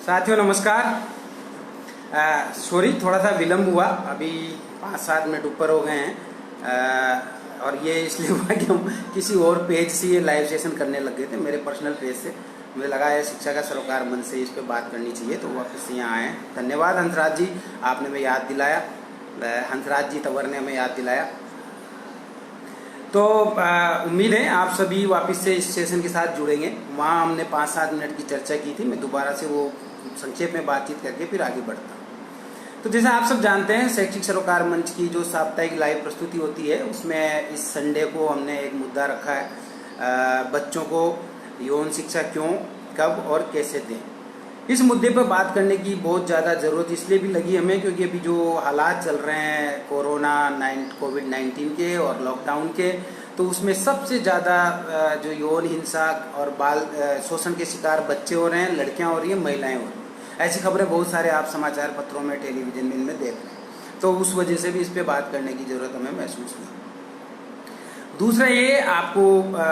साथियों नमस्कार। सॉरी थोड़ा सा विलम्ब हुआ, अभी 5-7 मिनट ऊपर हो गए हैं। और ये इसलिए हुआ कि हम किसी और पेज से ये लाइव सेशन करने लग गए थे, मेरे पर्सनल पेज से। मुझे लगा है शिक्षा का सरोकार मंच से इस पे बात करनी चाहिए, तो वापस यहाँ आए। धन्यवाद हंसराज जी, आपने हमें याद दिलाया। हंसराज जी तंवर ने हमें याद दिलाया। तो उम्मीद है आप सभी वापस से इस सेशन के साथ जुड़ेंगे। वहाँ हमने 5-7 मिनट की चर्चा की थी, मैं दोबारा से वो संक्षेप में बातचीत करके फिर आगे बढ़ता हूँ। तो जैसा आप सब जानते हैं, शैक्षिक सरोकार मंच की जो साप्ताहिक लाइव प्रस्तुति होती है, उसमें इस संडे को हमने एक मुद्दा रखा है, बच्चों को यौन शिक्षा क्यों, कब और कैसे दें। इस मुद्दे पर बात करने की बहुत ज़्यादा ज़रूरत इसलिए भी लगी हमें क्योंकि अभी जो हालात चल रहे हैं कोविड-19 के और लॉकडाउन के, तो उसमें सबसे ज़्यादा जो यौन हिंसा और बाल शोषण के शिकार बच्चे हो रहे हैं, लड़कियां हो रही हैं, महिलाएं हो रही हैं। ऐसी खबरें बहुत सारे आप समाचार पत्रों में, टेलीविजन में इनमें देख रहे हैं। तो उस वजह से भी इस पर बात करने की ज़रूरत हमें महसूस हुई। दूसरा ये, आपको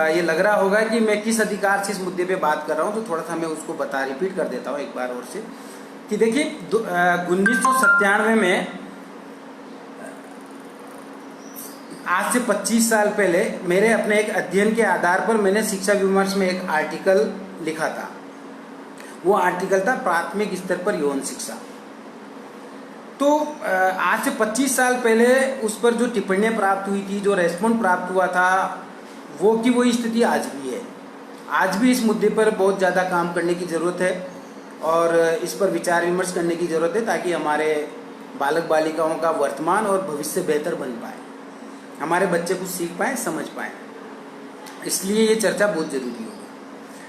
ये लग रहा होगा कि मैं किस अधिकार से इस मुद्दे पे बात कर रहा हूँ, तो थोड़ा सा मैं उसको रिपीट कर देता हूँ एक बार और से कि देखिए 1997 में, आज से 25 साल पहले, मेरे अपने एक अध्ययन के आधार पर मैंने शिक्षा विमर्श में एक आर्टिकल लिखा था। वो आर्टिकल था प्राथमिक स्तर पर यौन शिक्षा। तो आज से 25 साल पहले उस पर जो टिप्पणियां प्राप्त हुई थी, जो रेस्पॉन्स प्राप्त हुआ था, वो की वही स्थिति आज भी है। आज भी इस मुद्दे पर बहुत ज़्यादा काम करने की ज़रूरत है और इस पर विचार विमर्श करने की ज़रूरत है, ताकि हमारे बालक बालिकाओं का वर्तमान और भविष्य बेहतर बन पाए, हमारे बच्चे कुछ सीख पाएँ, समझ पाएँ। इसलिए ये चर्चा बहुत ज़रूरी होगी।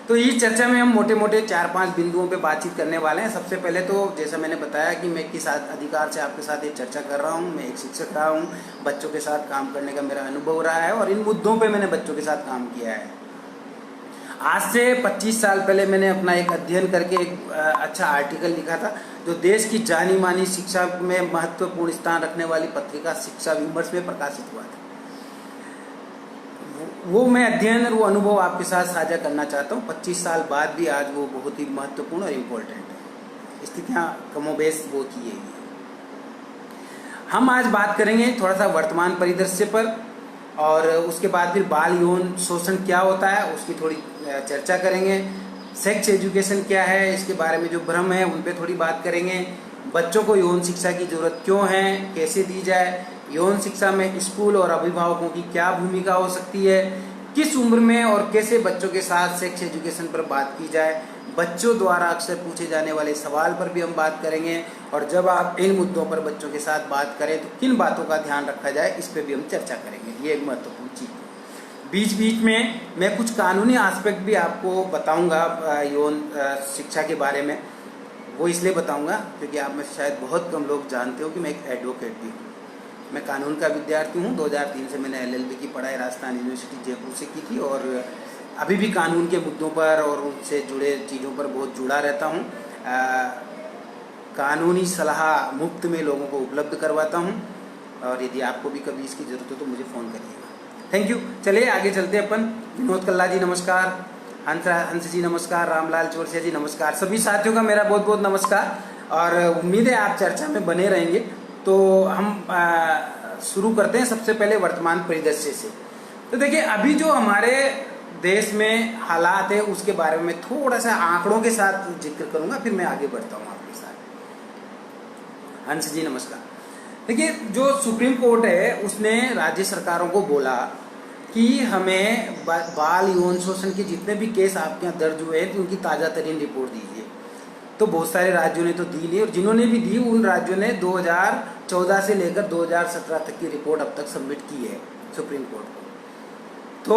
तो इस चर्चा में हम मोटे मोटे 4-5 बिंदुओं पे बातचीत करने वाले हैं। सबसे पहले तो जैसा मैंने बताया कि मैं किस अधिकार से आपके साथ ये चर्चा कर रहा हूँ। मैं एक शिक्षक रहा हूँ, बच्चों के साथ काम करने का मेरा अनुभव रहा है और इन मुद्दों पे मैंने बच्चों के साथ काम किया है। आज से 25 साल पहले मैंने अपना एक अध्ययन करके एक अच्छा आर्टिकल लिखा था, जो देश की जानी मानी शिक्षा में महत्वपूर्ण स्थान रखने वाली पत्रिका शिक्षा विमर्श में प्रकाशित हुआ था। वो मैं अध्ययन और वो अनुभव आपके साथ साझा करना चाहता हूँ। 25 साल बाद भी आज वो बहुत ही महत्वपूर्ण और इम्पोर्टेंट है। स्थितियाँ कमोबेश वो की है। हम आज बात करेंगे थोड़ा सा वर्तमान परिदृश्य पर, और उसके बाद फिर बाल यौन शोषण क्या होता है उसकी थोड़ी चर्चा करेंगे। सेक्स एजुकेशन क्या है, इसके बारे में जो भ्रम है उन पर थोड़ी बात करेंगे। बच्चों को यौन शिक्षा की जरूरत क्यों है, कैसे दी जाए, यौन शिक्षा में स्कूल और अभिभावकों की क्या भूमिका हो सकती है, किस उम्र में और कैसे बच्चों के साथ सेक्स एजुकेशन पर बात की जाए, बच्चों द्वारा अक्सर पूछे जाने वाले सवाल पर भी हम बात करेंगे। और जब आप इन मुद्दों पर बच्चों के साथ बात करें तो किन बातों का ध्यान रखा जाए, इस पर भी हम चर्चा करेंगे। ये एक महत्वपूर्ण चीज़ है। बीच बीच में मैं कुछ कानूनी एस्पेक्ट भी आपको बताऊंगा यौन शिक्षा के बारे में। वो इसलिए बताऊंगा क्योंकि आप में शायद बहुत कम लोग जानते हो कि मैं एक एडवोकेट भी हूँ। मैं कानून का विद्यार्थी हूँ। 2003 से मैंने LLB की पढ़ाई राजस्थान यूनिवर्सिटी जयपुर से की थी और अभी भी कानून के मुद्दों पर और उनसे जुड़े चीज़ों पर बहुत जुड़ा रहता हूँ। कानूनी सलाह मुफ्त में लोगों को उपलब्ध करवाता हूँ और यदि आपको भी कभी इसकी ज़रूरत हो तो मुझे फ़ोन करिएगा। Thank you. चलिए आगे चलते हैं अपन। विनोद कल्ला जी नमस्कार, हंस जी नमस्कार, रामलाल चौरसिया जी नमस्कार। सभी साथियों का मेरा बहुत बहुत नमस्कार और उम्मीद है आप चर्चा में बने रहेंगे। तो हम शुरू करते हैं सबसे पहले वर्तमान परिदृश्य से। तो देखिए अभी जो हमारे देश में हालात है उसके बारे में थोड़ा सा आंकड़ों के साथ जिक्र करूंगा, फिर मैं आगे बढ़ता हूँ आपके साथ। हंस जी नमस्कार। देखिए जो सुप्रीम कोर्ट है उसने राज्य सरकारों को बोला कि हमें बाल यौन शोषण के जितने भी केस आपके यहाँ दर्ज हुए हैं तो उनकी ताज़ा तरीन रिपोर्ट दीजिए। तो बहुत सारे राज्यों ने तो दी नहीं और जिन्होंने भी दी उन राज्यों ने 2014 से लेकर 2017 तक की रिपोर्ट अब तक सबमिट की है सुप्रीम कोर्ट को। तो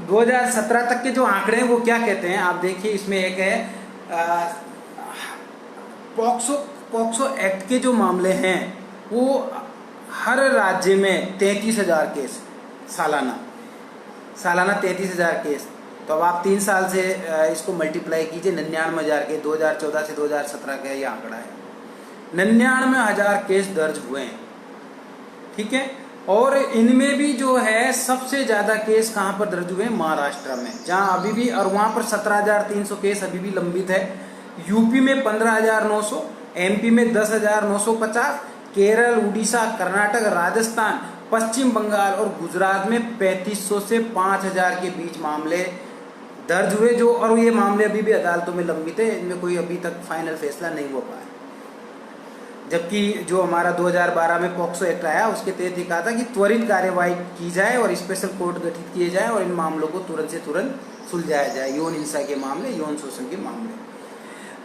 2017 तक के जो आंकड़े हैं वो क्या कहते हैं आप देखिए। इसमें एक है पॉक्सो एक्ट के जो मामले हैं वो हर राज्य में 33,000 केस सालाना 33,000 केस। तो अब आप 3 साल से इसको मल्टीप्लाई कीजिए, 99,000 के 2014 से 2017 का ये आंकड़ा है। 99,000 केस दर्ज हुए हैं, ठीक है। और इनमें भी जो है सबसे ज्यादा केस कहाँ पर दर्ज हुए हैं, महाराष्ट्र में, जहाँ अभी भी, और वहाँ पर 17,300 केस अभी भी लंबित है। यूपी में 15,900, एमपी में 10,950, केरल, उड़ीसा, कर्नाटक, राजस्थान, पश्चिम बंगाल और गुजरात में 3500 से 5,000 के बीच मामले दर्ज हुए जो, और ये मामले अभी भी अदालतों में लंबित है, इनमें कोई अभी तक फाइनल फैसला नहीं हो पाया। जबकि जो हमारा 2012 में पॉक्सो एक्ट आया उसके तहत ये कहा था कि त्वरित कार्यवाही की जाए और स्पेशल कोर्ट गठित किए जाए और इन मामलों को तुरंत से तुरंत सुलझाया जाए, यौन हिंसा के मामले, यौन शोषण के मामले।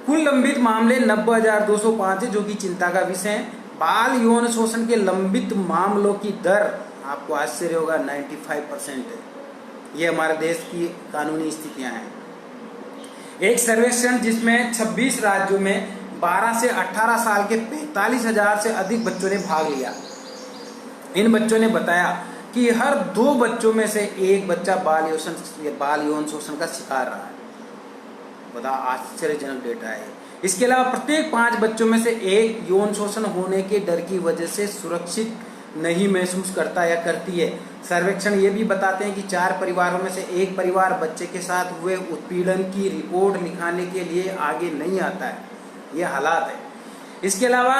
कुल लंबित मामले 90,205 है, जो कि चिंता का विषय है। बाल यौन शोषण के लंबित मामलों की दर आपको आश्चर्य होगा 95% है। ये हमारे देश की कानूनी स्थितियां हैं। एक सर्वेक्षण जिसमें 26 राज्यों में 12 से 18 साल के 45,000 से अधिक बच्चों ने भाग लिया। इन बच्चों ने बताया कि हर 2 बच्चों में से एक बच्चा बाल यौन शोषण का शिकार रहा है। बड़ा आश्चर्यजनक डेटा है। इसके अलावा प्रत्येक 5 बच्चों में से एक यौन शोषण होने के डर की वजह से सुरक्षित नहीं महसूस करता या करती है। सर्वेक्षण ये भी बताते हैं कि 4 परिवारों में से एक परिवार बच्चे के साथ हुए उत्पीड़न की रिपोर्ट लिखाने के लिए आगे नहीं आता है। ये हालात है। इसके अलावा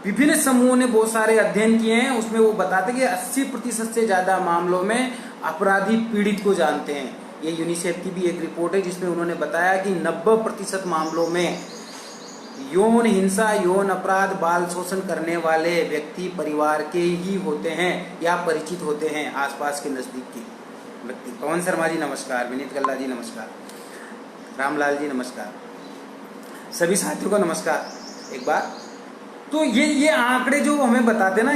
विभिन्न समूहों ने बहुत सारे अध्ययन किए हैं, उसमें वो बताते हैं कि 80% से ज्यादा मामलों में अपराधी पीड़ित को जानते हैं। ये यूनिसेफ की भी एक रिपोर्ट है जिसमें उन्होंने बताया कि 90% मामलों में यौन हिंसा, यौन अपराध, बाल शोषण करने वाले व्यक्ति परिवार के ही होते हैं या परिचित होते हैं, आसपास के नजदीक के व्यक्ति। पवन शर्मा जी नमस्कार, विनीत गल्ला जी नमस्कार, रामलाल जी नमस्कार, सभी साथियों को नमस्कार एक बार। तो ये आंकड़े जो हमें बताते हैं ना,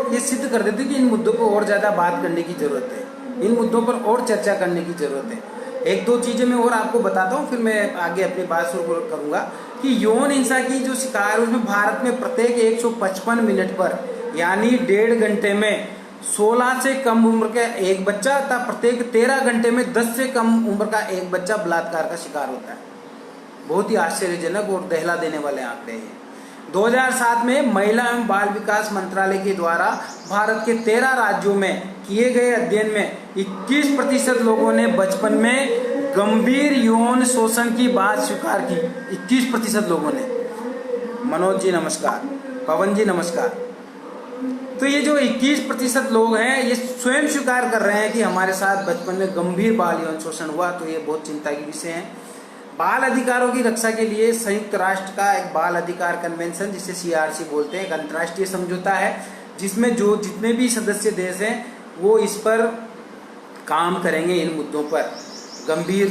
ये सिद्ध कर देते कि इन मुद्दों पर और ज्यादा बात करने की जरूरत है, इन मुद्दों पर और चर्चा करने की जरूरत है। 1-2 चीजें मैं और आपको बताता हूँ, फिर मैं आगे अपनी बात शुरू करूंगा कि यौन हिंसा की जो शिकार है उसमें भारत में प्रत्येक 155 मिनट पर यानी 1.5 घंटे में 16 से कम उम्र का एक बच्चा तथा प्रत्येक 13 घंटे में 10 से कम उम्र का एक बच्चा बलात्कार का शिकार होता है। बहुत ही आश्चर्यजनक और दहला देने वाले आंकड़े हैं। 2007 में महिला एवं बाल विकास मंत्रालय के द्वारा भारत के 13 राज्यों में किए गए अध्ययन में 21% लोगों ने बचपन में गंभीर यौन शोषण की बात स्वीकार की। 21% लोगों ने। मनोज जी नमस्कार, पवन जी नमस्कार। तो ये जो 21% लोग हैं ये स्वयं स्वीकार कर रहे हैं कि हमारे साथ बचपन में गंभीर बाल यौन शोषण हुआ। तो ये बहुत चिंता की विषय है। बाल अधिकारों की रक्षा के लिए संयुक्त राष्ट्र का एक बाल अधिकार कन्वेंशन, जिसे CRC बोलते हैं, एक अंतर्राष्ट्रीय समझौता है जिसमें जो जितने भी सदस्य देश हैं वो इस पर काम करेंगे, इन मुद्दों पर गंभीर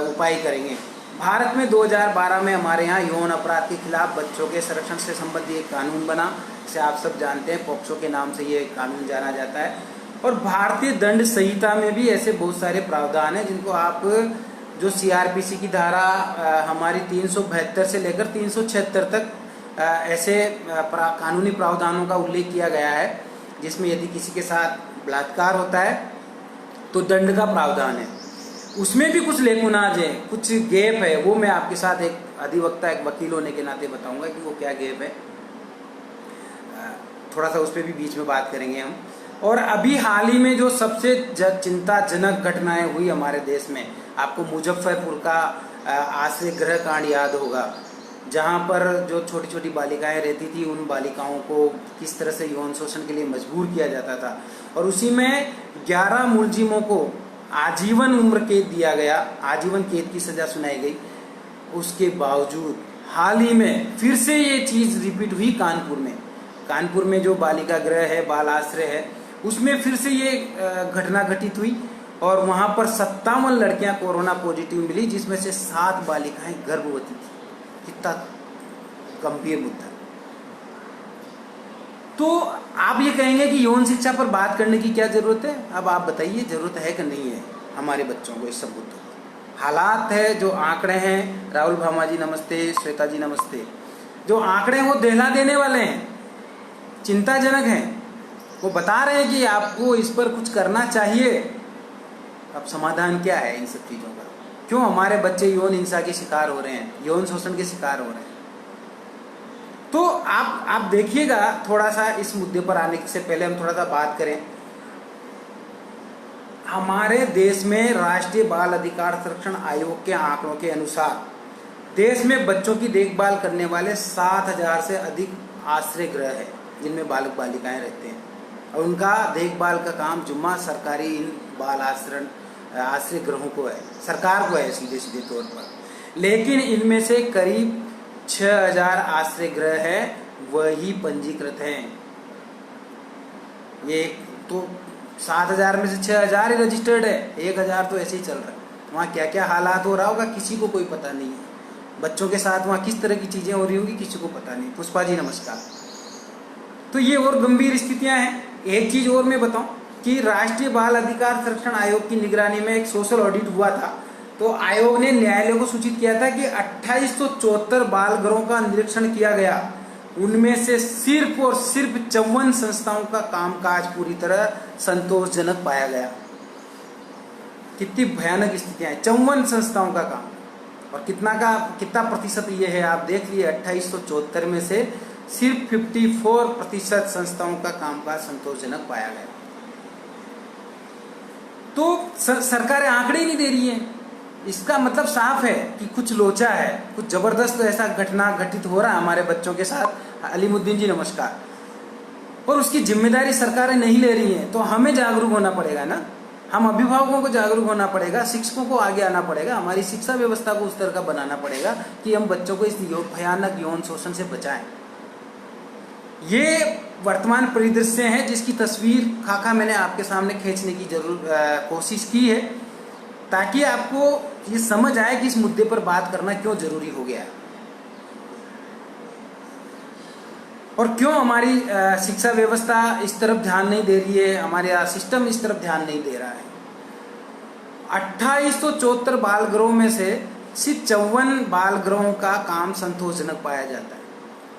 उपाय करेंगे। भारत में 2012 में हमारे यहाँ यौन अपराध के खिलाफ बच्चों के संरक्षण से संबंधित एक कानून बना, जिसे आप सब जानते हैं, पॉक्सो के नाम से ये कानून जाना जाता है। और भारतीय दंड संहिता में भी ऐसे बहुत सारे प्रावधान हैं जिनको आप जो CRPC की धारा हमारी 372 से लेकर 376 तक ऐसे कानूनी प्रावधानों का उल्लेख किया गया है, जिसमें यदि किसी के साथ बलात्कार होता है तो दंड का प्रावधान है। उसमें भी कुछ लेकुनाज है, कुछ गैप है, वो मैं आपके साथ एक अधिवक्ता, एक वकील होने के नाते बताऊंगा कि वो क्या गैप है। थोड़ा सा उस पर भी बीच में बात करेंगे हम। और अभी हाल ही में जो सबसे चिंताजनक घटनाएं हुई हमारे देश में, आपको मुजफ्फरपुर का आश्रय गृह कांड याद होगा, जहां पर जो छोटी छोटी बालिकाएं रहती थी उन बालिकाओं को किस तरह से यौन शोषण के लिए मजबूर किया जाता था। और उसी में 11 मुलजिमों को आजीवन उम्र कैद दिया गया, आजीवन कैद की सजा सुनाई गई। उसके बावजूद हाल ही में फिर से ये चीज रिपीट हुई कानपुर में जो बालिका गृह है, बाल आश्रय है, उसमें फिर से ये घटना घटित हुई और वहां पर 57 लड़कियां कोरोना पॉजिटिव मिली, जिसमें से 7 बालिकाएं गर्भवती थी। कितना गंभीर मुद्दा। तो आप ये कहेंगे कि यौन शिक्षा पर बात करने की क्या जरूरत है? अब आप बताइए, जरूरत है कि नहीं है हमारे बच्चों को इस सब मुद्दों पर? हालात है, जो आंकड़े हैं, राहुल भामा जी नमस्ते, श्वेता जी नमस्ते, जो आंकड़े हैं वो दहला देने वाले हैं, चिंताजनक हैं। वो बता रहे हैं कि आपको इस पर कुछ करना चाहिए। अब समाधान क्या है इन सब चीजों का? क्यों हमारे बच्चे यौन हिंसा के शिकार हो रहे हैं, यौन शोषण के शिकार हो रहे हैं? तो आप देखिएगा, थोड़ा सा इस मुद्दे पर आने से पहले हम थोड़ा सा बात करें। हमारे देश में राष्ट्रीय बाल अधिकार संरक्षण आयोग के आंकड़ों के अनुसार देश में बच्चों की देखभाल करने वाले 7,000 से अधिक आश्रय गृह है जिनमें बालक बालिकाएं रहते हैं, और उनका देखभाल का काम जुम्मा सरकारी इन बाल आश्रय गृहों को है, सरकार को है सीधे सीधे तौर पर। लेकिन इनमें से करीब 6,000 आश्रय गृह है वही पंजीकृत हैं। ये तो 7,000 में से 6,000 ही रजिस्टर्ड है, 1,000 तो ऐसे ही चल रहा है। वहाँ क्या क्या हालात हो रहा होगा किसी को कोई पता नहीं है। बच्चों के साथ वहाँ किस तरह की चीज़ें हो रही होंगी किसी को पता नहीं। पुष्पा जी नमस्कार। तो ये और गंभीर स्थितियाँ हैं। एक चीज़ और मैं बताऊं कि राष्ट्रीय बाल अधिकार संरक्षण आयोग की निगरानी में एक सोशल ऑडिट हुआ था, तो आयोग ने न्यायालय को सूचित किया था कि 2874 बाल गृहों का निरीक्षण किया गया। उनमें से सिर्फ और सिर्फ 54 संस्थाओं का कामकाज पूरी तरह संतोषजनक पाया गया। कितनी भयानक स्थितियां हैं। 54 संस्थाओं का काम, और कितना प्रतिशत ये है आप देख लिए, 2874 में से सिर्फ 54% संस्थाओं का कामकाज संतोषजनक पाया गया। तो सरकारें आंकड़े ही नहीं दे रही हैं। इसका मतलब साफ है कि कुछ लोचा है, कुछ जबरदस्त ऐसा घटना घटित हो रहा है हमारे बच्चों के साथ। अलीमुद्दीन जी नमस्कार। और उसकी जिम्मेदारी सरकारें नहीं ले रही हैं, तो हमें जागरूक होना पड़ेगा ना। हम अभिभावकों को जागरूक होना पड़ेगा, शिक्षकों को आगे आना पड़ेगा, हमारी शिक्षा व्यवस्था को उस तरह का बनाना पड़ेगा कि हम बच्चों को इस भयानक यौन शोषण से बचाएं। ये वर्तमान परिदृश्य है जिसकी तस्वीर खाका मैंने आपके सामने खींचने की कोशिश की है, ताकि आपको ये समझ आए कि इस मुद्दे पर बात करना क्यों जरूरी हो गया है और क्यों हमारी शिक्षा व्यवस्था इस तरफ ध्यान नहीं दे रही है, हमारा सिस्टम इस तरफ ध्यान नहीं दे रहा है। 2874 बाल गृहों में से सिर्फ 54 बाल गृहों का काम संतोषजनक पाया जाता है।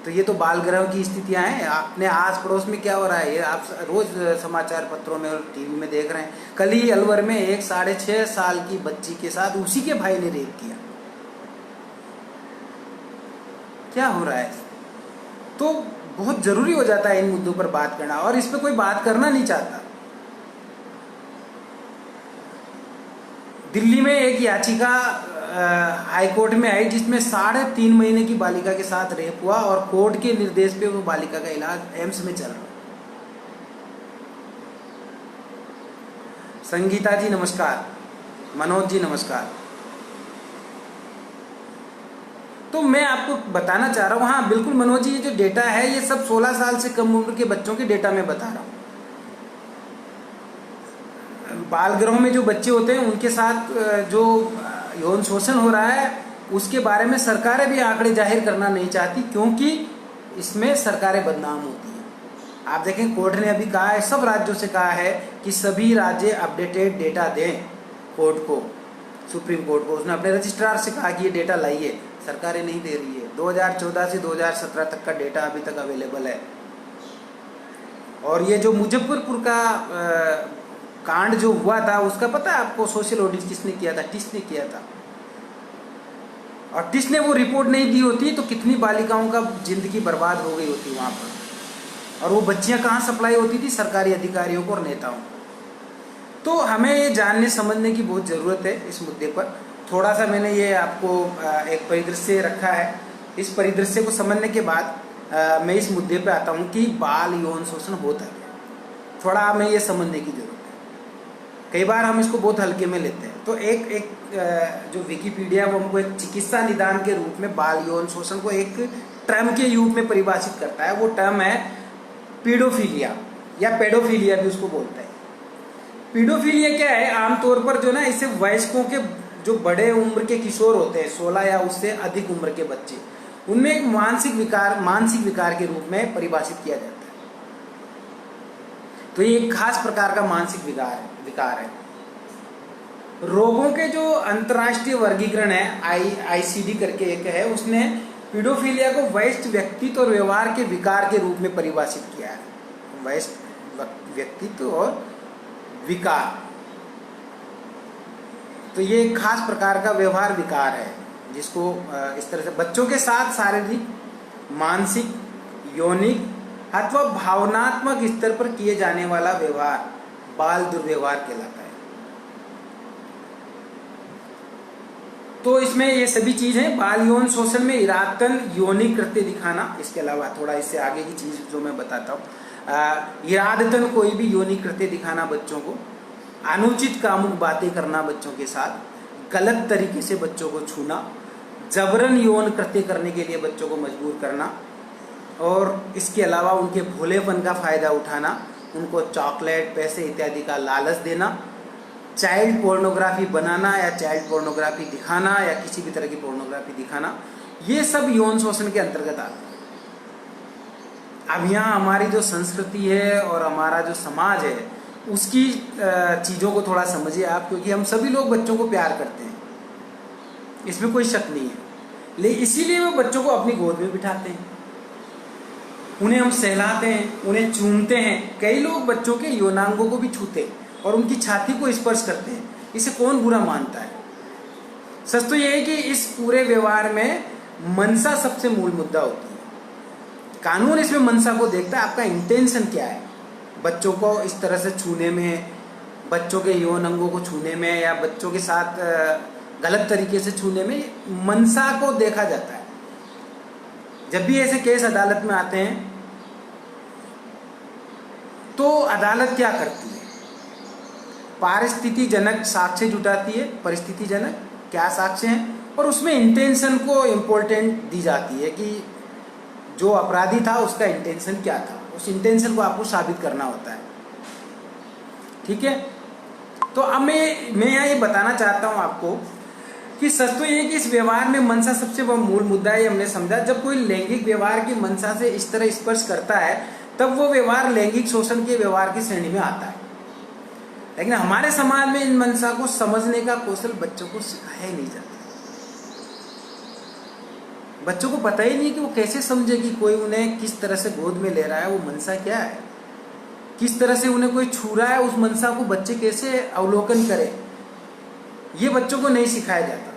तो ये तो बाल गृहों की स्थितियां हैं। अपने आस पड़ोस में क्या हो रहा है ये आप रोज समाचार पत्रों में और टीवी में देख रहे हैं। कल ही अलवर में एक 6.5 साल की बच्ची के साथ उसी के भाई ने रेप किया। क्या हो रहा है? तो बहुत जरूरी हो जाता है इन मुद्दों पर बात करना, और इस पर कोई बात करना नहीं चाहता। दिल्ली में एक याचिका हाईकोर्ट में आई जिसमें 3.5 महीने की बालिका के साथ रेप हुआ और कोर्ट के निर्देश पे वो बालिका का इलाज एम्स में चल रहा। संगीता जी नमस्कार, मनोज जी नमस्कार। तो मैं आपको बताना चाह रहा हूँ, हाँ बिल्कुल मनोज जी, ये जो डेटा है ये सब 16 साल से कम उम्र के बच्चों के डेटा में बता रहा हूँ। बाल गृहों में जो बच्चे होते हैं उनके साथ जो यौन शोषण हो रहा है उसके बारे में सरकारें भी आंकड़े जाहिर करना नहीं चाहती, क्योंकि इसमें सरकारें बदनाम होती हैं। आप देखें कोर्ट ने अभी कहा है, सब राज्यों से कहा है कि सभी राज्य अपडेटेड डेटा दें कोर्ट को, सुप्रीम कोर्ट को। उसने अपने रजिस्ट्रार से कहा कि ये डेटा लाइए, सरकारें नहीं दे रही है। 2014 से 2017 तक का डेटा अभी तक अवेलेबल है। और ये जो मुजफ्फरपुर का कांड जो हुआ था उसका पता है आपको सोशल ऑडिट किसने किया था? टिस ने किया था। और टिस ने वो रिपोर्ट नहीं दी होती तो कितनी बालिकाओं का जिंदगी बर्बाद हो गई होती वहां पर, और वो बच्चियां कहाँ सप्लाई होती थी? सरकारी अधिकारियों को और नेताओं को। तो हमें ये जानने समझने की बहुत ज़रूरत है इस मुद्दे पर। थोड़ा सा मैंने ये आपको एक परिदृश्य रखा है। इस परिदृश्य को समझने के बाद मैं इस मुद्दे पे आता हूँ कि बाल यौन शोषण होता है। थोड़ा हमें ये समझने की जरूरत है। कई बार हम इसको बहुत हल्के में लेते हैं। तो एक जो विकिपीडिया वो हमको एक चिकित्सा निदान के रूप में बाल यौन शोषण को एक टर्म के रूप में परिभाषित करता है। वो टर्म है पीडोफिलिया या पेडोफिलिया भी उसको बोलते हैं। पीडोफिलिया क्या है? आमतौर पर जो ना इसे वयस्कों के जो बड़े उम्र के किशोर होते हैं, 16 या उससे अधिक उम्र के बच्चे, उनमें एक मानसिक विकार के रूप में परिभाषित किया जाता है। तो ये एक खास प्रकार का मानसिक विकार है। रोगों के जो अंतर्राष्ट्रीय वर्गीकरण है, आईसीडी करके एक है, उसने पीडोफिलिया को वयस्क व्यक्तित्व और व्यवहार के विकार के रूप में परिभाषित किया है। वयस्क व्यक्तित्व और विकार, तो ये एक खास प्रकार का व्यवहार विकार है जिसको इस तरह से बच्चों के साथ शारीरिक, मानसिक, यौनिक अथवा भावनात्मक स्तर पर किए जाने वाला व्यवहार बाल दुर्व्यवहार कहलाता है। तो इसमें ये सभी चीजें, बाल यौन शोषण में इरादतन यौनिक कृत्य दिखाना, इसके अलावा थोड़ा इससे आगे की चीज जो मैं बताता हूँ, इरादतन कोई भी यौनिक कृत्य दिखाना बच्चों को, अनुचित कामुक बातें करना बच्चों के साथ, गलत तरीके से बच्चों को छूना, जबरन यौन कृत्य करने के लिए बच्चों को मजबूर करना, और इसके अलावा उनके भोलेपन का फायदा उठाना, उनको चॉकलेट, पैसे इत्यादि का लालच देना, चाइल्ड पोर्नोग्राफी बनाना या चाइल्ड पोर्नोग्राफी दिखाना या किसी भी तरह की पोर्नोग्राफी दिखाना, ये सब यौन शोषण के अंतर्गत आता है। अब यहाँ हमारी जो संस्कृति है और हमारा जो समाज है उसकी चीज़ों को थोड़ा समझिए आप, क्योंकि हम सभी लोग बच्चों को प्यार करते हैं, इसमें कोई शक नहीं है, लेकिन इसीलिए वो बच्चों को अपनी गोद में बिठाते हैं, उन्हें हम सहलाते हैं, उन्हें चूमते हैं। कई लोग बच्चों के यौनांगों को भी छूते हैं और उनकी छाती को स्पर्श करते हैं, इसे कौन बुरा मानता है? सच तो यह है कि इस पूरे व्यवहार में मनसा सबसे मूल मुद्दा होती है। कानून इसमें मनसा को देखता है, आपका इंटेंशन क्या है बच्चों को इस तरह से छूने में, बच्चों के यौन अंगों को छूने में या बच्चों के साथ गलत तरीके से छूने में, मनसा को देखा जाता है। जब भी ऐसे केस अदालत में आते हैं तो अदालत क्या करती है? पारिस्थितिजनक साक्ष्य जुटाती है, परिस्थितिजनक क्या साक्ष्य हैं, और उसमें इंटेंशन को इम्पोर्टेंट दी जाती है कि जो अपराधी था उसका इंटेंशन क्या था, उस इंटेंशन को आपको साबित करना होता है। ठीक है, तो अब मैं यहाँ ये बताना चाहता हूँ आपको कि सच तो ये कि इस व्यवहार में मनसा सबसे बड़ा मूल मुद्दा है। हमने समझा जब कोई लैंगिक व्यवहार की मनसा से इस तरह स्पर्श करता है तब वो व्यवहार लैंगिक शोषण के व्यवहार की श्रेणी में आता है। लेकिन हमारे समाज में इन मनसा को समझने का कौशल बच्चों को सिखाया ही नहीं जाता। बच्चों को पता ही नहीं कि वो कैसे समझे कि कोई उन्हें किस तरह से गोद में ले रहा है, वो मनसा क्या है, किस तरह से उन्हें कोई छू रहा है, उस मनसा को बच्चे कैसे अवलोकन करें, ये बच्चों को नहीं सिखाया जाता।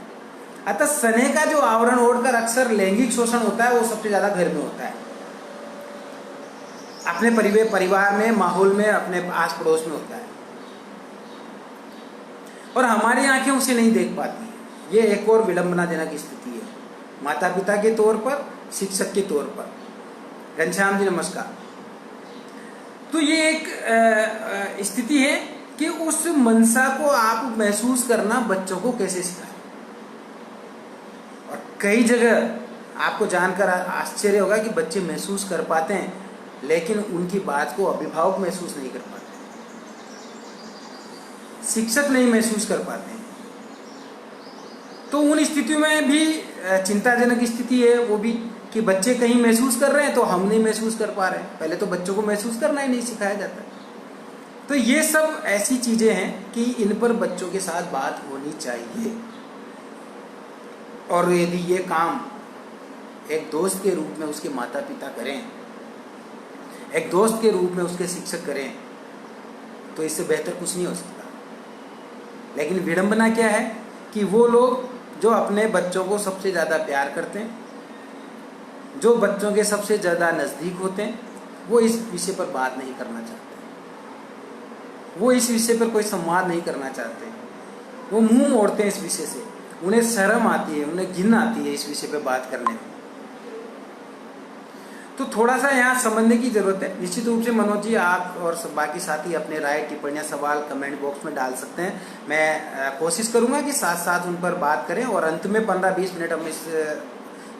अतः स्नेह का जो आवरण ओढ़कर अक्सर लैंगिक शोषण होता है वो सबसे ज्यादा घर में होता है, अपने परिवार में, माहौल में, अपने आस पड़ोस में होता है, और हमारी आंखें उसे नहीं देख पाती। ये एक और विडंबनाजनक स्थिति है, माता पिता के तौर पर, शिक्षक के तौर पर। घनश्याम जी नमस्कार। तो ये एक स्थिति है कि उस मनसा को आप महसूस करना बच्चों को कैसे सिखाएं। और कई जगह आपको जानकर आश्चर्य होगा कि बच्चे महसूस कर पाते हैं, लेकिन उनकी बात को अभिभावक महसूस नहीं कर पाते, शिक्षक नहीं महसूस कर पाते हैं। तो उन स्थितियों में भी चिंताजनक स्थिति है वो भी कि बच्चे कहीं महसूस कर रहे हैं तो हम नहीं महसूस कर पा रहे हैं। पहले तो बच्चों को महसूस करना ही नहीं सिखाया जाता। तो ये सब ऐसी चीजें हैं कि इन पर बच्चों के साथ बात होनी चाहिए, और यदि ये काम एक दोस्त के रूप में उसके माता पिता करें, एक दोस्त के रूप में उसके शिक्षक करें, तो इससे बेहतर कुछ नहीं हो सकता। लेकिन विडंबना क्या है कि वो लोग जो अपने बच्चों को सबसे ज़्यादा प्यार करते हैं, जो बच्चों के सबसे ज़्यादा नज़दीक होते हैं, वो इस विषय पर बात नहीं करना चाहते, वो इस विषय पर कोई संवाद नहीं करना चाहते, वो मुंह मोड़ते हैं इस विषय से, उन्हें शर्म आती है, उन्हें घिन आती है इस विषय पर बात करने में। तो थोड़ा सा यहाँ समझने की जरूरत है। निश्चित रूप से मनोज जी, आप और बाकी साथी अपने राय, टिप्पणियां, सवाल कमेंट बॉक्स में डाल सकते हैं। मैं कोशिश करूंगा कि साथ साथ उन पर बात करें, और अंत में 15-20 मिनट हम इस